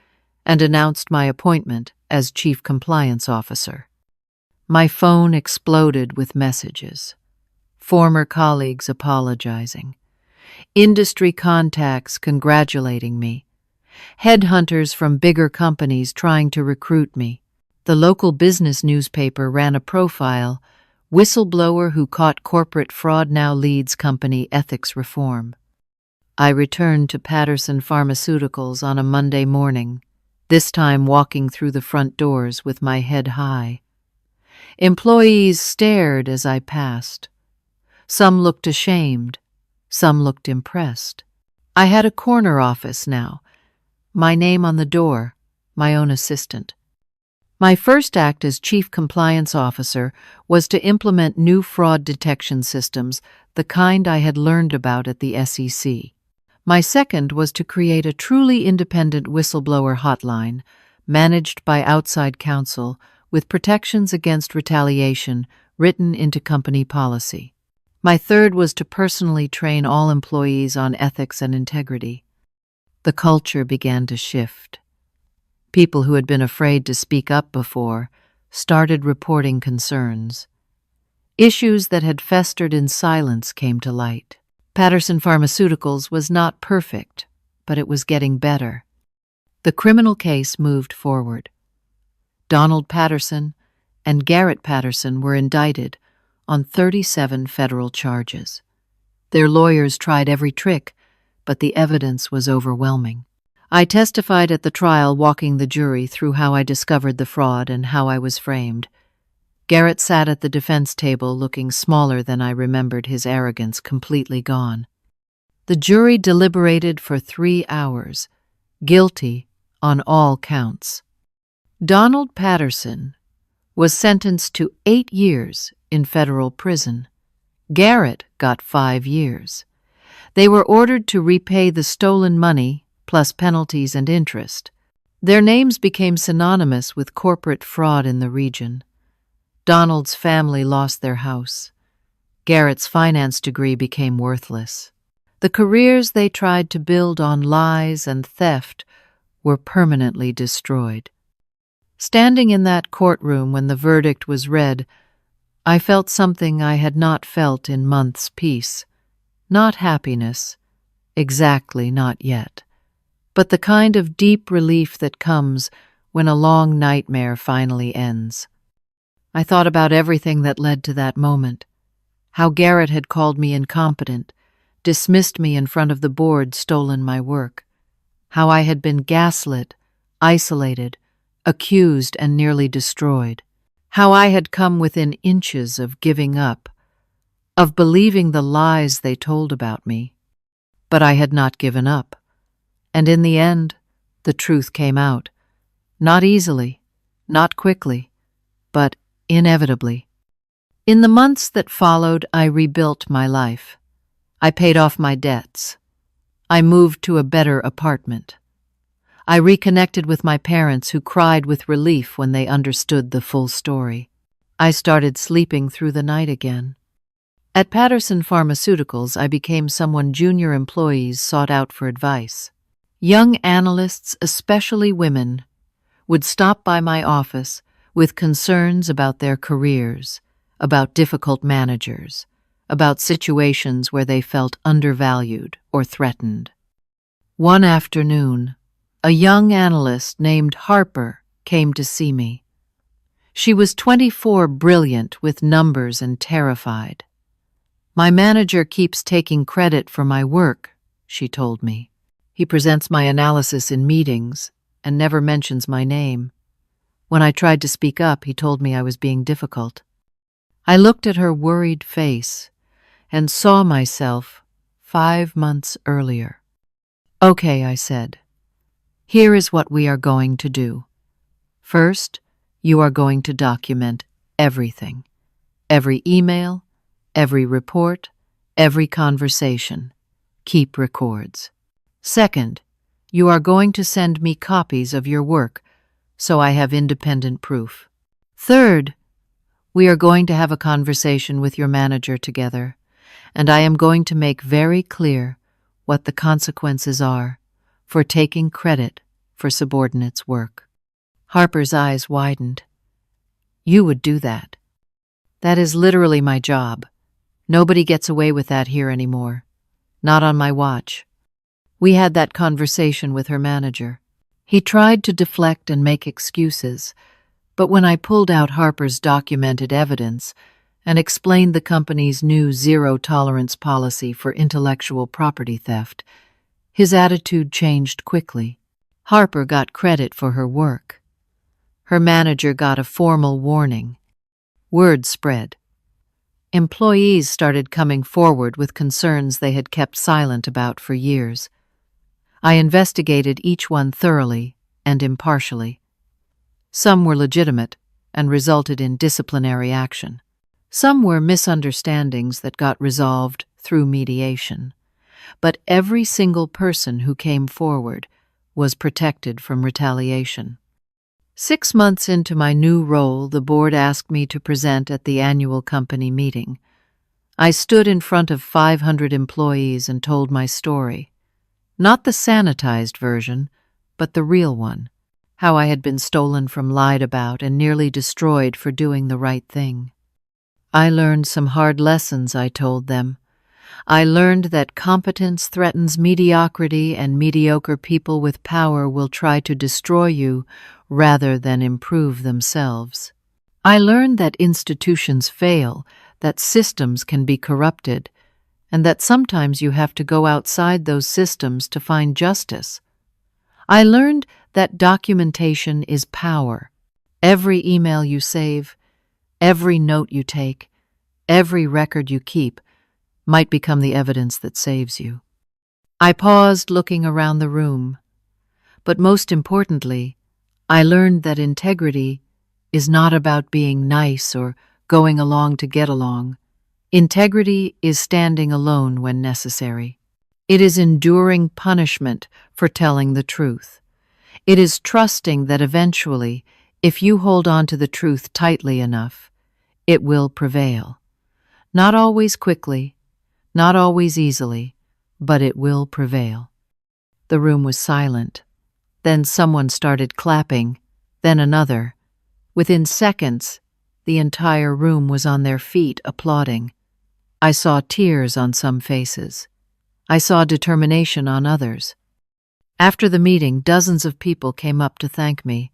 and announced my appointment as Chief Compliance Officer. My phone exploded with messages. Former colleagues apologizing. Industry contacts congratulating me. Headhunters from bigger companies trying to recruit me. The local business newspaper ran a profile. Whistleblower who caught corporate fraud now leads company ethics reform. I returned to Patterson Pharmaceuticals on a Monday morning, this time walking through the front doors with my head high. Employees stared as I passed. Some looked ashamed, some looked impressed. I had a corner office now, my name on the door, my own assistant. My first act as Chief Compliance Officer was to implement new fraud detection systems, the kind I had learned about at the SEC. My second was to create a truly independent whistleblower hotline, managed by outside counsel, with protections against retaliation written into company policy. My third was to personally train all employees on ethics and integrity. The culture began to shift. People who had been afraid to speak up before started reporting concerns. Issues that had festered in silence came to light. Patterson Pharmaceuticals was not perfect, but it was getting better. The criminal case moved forward. Donald Patterson and Garrett Patterson were indicted on 37 federal charges. Their lawyers tried every trick, but the evidence was overwhelming. I testified at the trial, walking the jury through how I discovered the fraud and how I was framed. Garrett sat at the defense table looking smaller than I remembered, his arrogance completely gone. The jury deliberated for 3 hours, guilty on all counts. Donald Patterson was sentenced to 8 years in federal prison. Garrett got 5 years. They were ordered to repay the stolen money plus penalties and interest. Their names became synonymous with corporate fraud in the region. Donald's family lost their house. Garrett's finance degree became worthless. The careers they tried to build on lies and theft were permanently destroyed. Standing in that courtroom when the verdict was read, I felt something I had not felt in months' peace. Not happiness, exactly not yet, but the kind of deep relief that comes when a long nightmare finally ends. I thought about everything that led to that moment. How Garrett had called me incompetent, dismissed me in front of the board, stolen my work. How I had been gaslit, isolated, accused, and nearly destroyed. How I had come within inches of giving up, of believing the lies they told about me. But I had not given up. And in the end, the truth came out. Not easily, not quickly, but inevitably. In the months that followed, I rebuilt my life. I paid off my debts. I moved to a better apartment. I reconnected with my parents, who cried with relief when they understood the full story. I started sleeping through the night again. At Patterson Pharmaceuticals, I became someone junior employees sought out for advice. Young analysts, especially women, would stop by my office with concerns about their careers, about difficult managers, about situations where they felt undervalued or threatened. One afternoon, a young analyst named Harper came to see me. She was 24, brilliant with numbers and terrified. "My manager keeps taking credit for my work," she told me. "He presents my analysis in meetings and never mentions my name. When I tried to speak up, he told me I was being difficult." I looked at her worried face and saw myself 5 months earlier. "Okay," I said. "Here is what we are going to do. First, you are going to document everything. Every email, every report, every conversation. Keep records. Second, you are going to send me copies of your work so I have independent proof. Third, we are going to have a conversation with your manager together, and I am going to make very clear what the consequences are for taking credit for subordinates' work." Harper's eyes widened. "You would do that?" "That is literally my job. Nobody gets away with that here anymore. Not on my watch." We had that conversation with her manager. He tried to deflect and make excuses, but when I pulled out Harper's documented evidence and explained the company's new zero-tolerance policy for intellectual property theft, his attitude changed quickly. Harper got credit for her work. Her manager got a formal warning. Word spread. Employees started coming forward with concerns they had kept silent about for years. I investigated each one thoroughly and impartially. Some were legitimate and resulted in disciplinary action. Some were misunderstandings that got resolved through mediation. But every single person who came forward was protected from retaliation. 6 months into my new role, the board asked me to present at the annual company meeting. I stood in front of 500 employees and told my story. Not the sanitized version, but the real one. How I had been stolen from, lied about, and nearly destroyed for doing the right thing. I learned some hard lessons, I told them. I learned that competence threatens mediocrity, and mediocre people with power will try to destroy you rather than improve themselves. I learned that institutions fail, that systems can be corrupted, and that sometimes you have to go outside those systems to find justice. I learned that documentation is power. Every email you save, every note you take, every record you keep might become the evidence that saves you. I paused, looking around the room. But most importantly, I learned that integrity is not about being nice or going along to get along. Integrity is standing alone when necessary. It is enduring punishment for telling the truth. It is trusting that eventually, if you hold on to the truth tightly enough, it will prevail. Not always quickly, not always easily, but it will prevail. The room was silent. Then someone started clapping, then another. Within seconds, the entire room was on their feet applauding. I saw tears on some faces. I saw determination on others. After the meeting, dozens of people came up to thank me,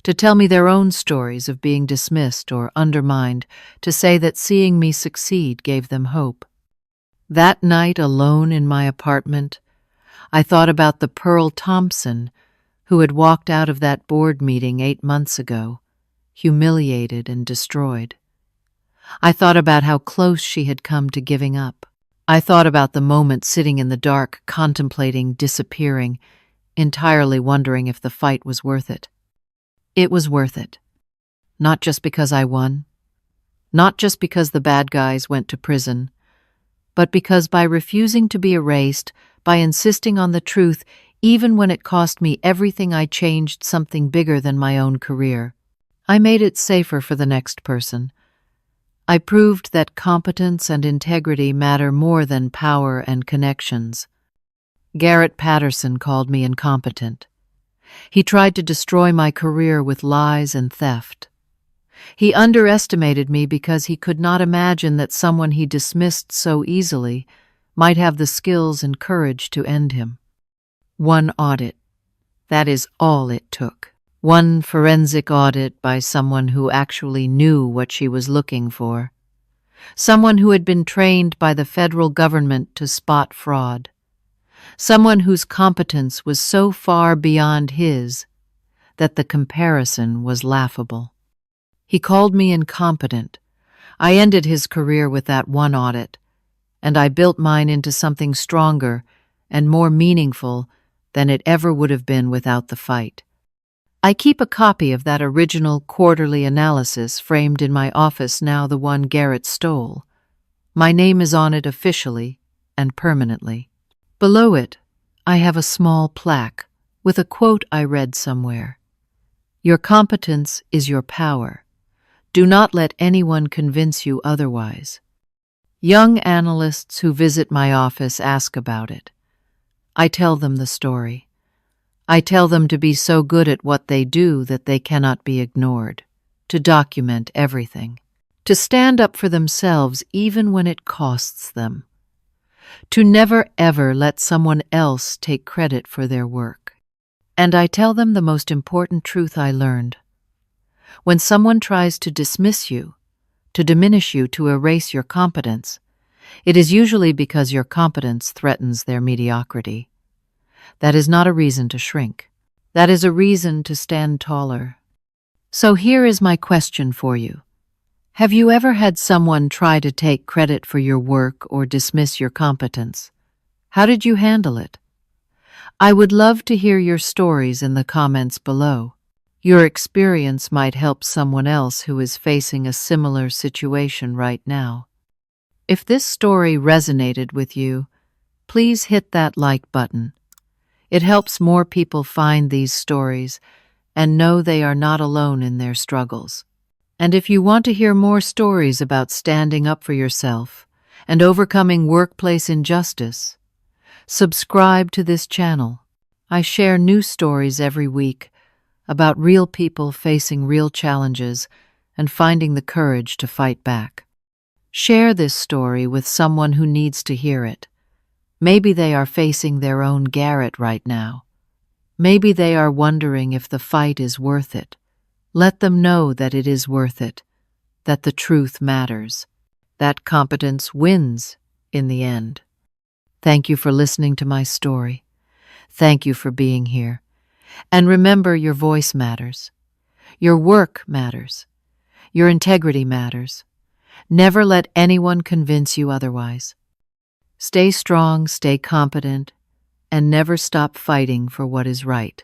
to tell me their own stories of being dismissed or undermined, to say that seeing me succeed gave them hope. That night, alone in my apartment, I thought about the Pearl Thompson who had walked out of that board meeting 8 months ago, humiliated and destroyed. I thought about how close she had come to giving up. I thought about the moment sitting in the dark, contemplating disappearing, entirely wondering if the fight was worth it. It was worth it. Not just because I won, not just because the bad guys went to prison, but because by refusing to be erased, by insisting on the truth, even when it cost me everything, I changed something bigger than my own career. I made it safer for the next person. I proved that competence and integrity matter more than power and connections. Garrett Patterson called me incompetent. He tried to destroy my career with lies and theft. He underestimated me because he could not imagine that someone he dismissed so easily might have the skills and courage to end him. One audit. That is all it took. One forensic audit by someone who actually knew what she was looking for. Someone who had been trained by the federal government to spot fraud. Someone whose competence was so far beyond his that the comparison was laughable. He called me incompetent. I ended his career with that one audit, and I built mine into something stronger and more meaningful than it ever would have been without the fight. I keep a copy of that original quarterly analysis framed in my office, now the one Garrett stole. My name is on it officially and permanently. Below it, I have a small plaque with a quote I read somewhere. Your competence is your power. Do not let anyone convince you otherwise. Young analysts who visit my office ask about it. I tell them the story. I tell them to be so good at what they do that they cannot be ignored, to document everything, to stand up for themselves even when it costs them, to never ever let someone else take credit for their work. And I tell them the most important truth I learned. When someone tries to dismiss you, to diminish you, to erase your competence, it is usually because your competence threatens their mediocrity. That is not a reason to shrink. That is a reason to stand taller. So here is my question for you. Have you ever had someone try to take credit for your work or dismiss your competence? How did you handle it? I would love to hear your stories in the comments below. Your experience might help someone else who is facing a similar situation right now. If this story resonated with you, please hit that like button. It helps more people find these stories and know they are not alone in their struggles. And if you want to hear more stories about standing up for yourself and overcoming workplace injustice, subscribe to this channel. I share new stories every week about real people facing real challenges and finding the courage to fight back. Share this story with someone who needs to hear it. Maybe they are facing their own Garrett right now. Maybe they are wondering if the fight is worth it. Let them know that it is worth it, that the truth matters, that competence wins in the end. Thank you for listening to my story. Thank you for being here. And remember, your voice matters. Your work matters. Your integrity matters. Never let anyone convince you otherwise. Stay strong, stay competent, and never stop fighting for what is right.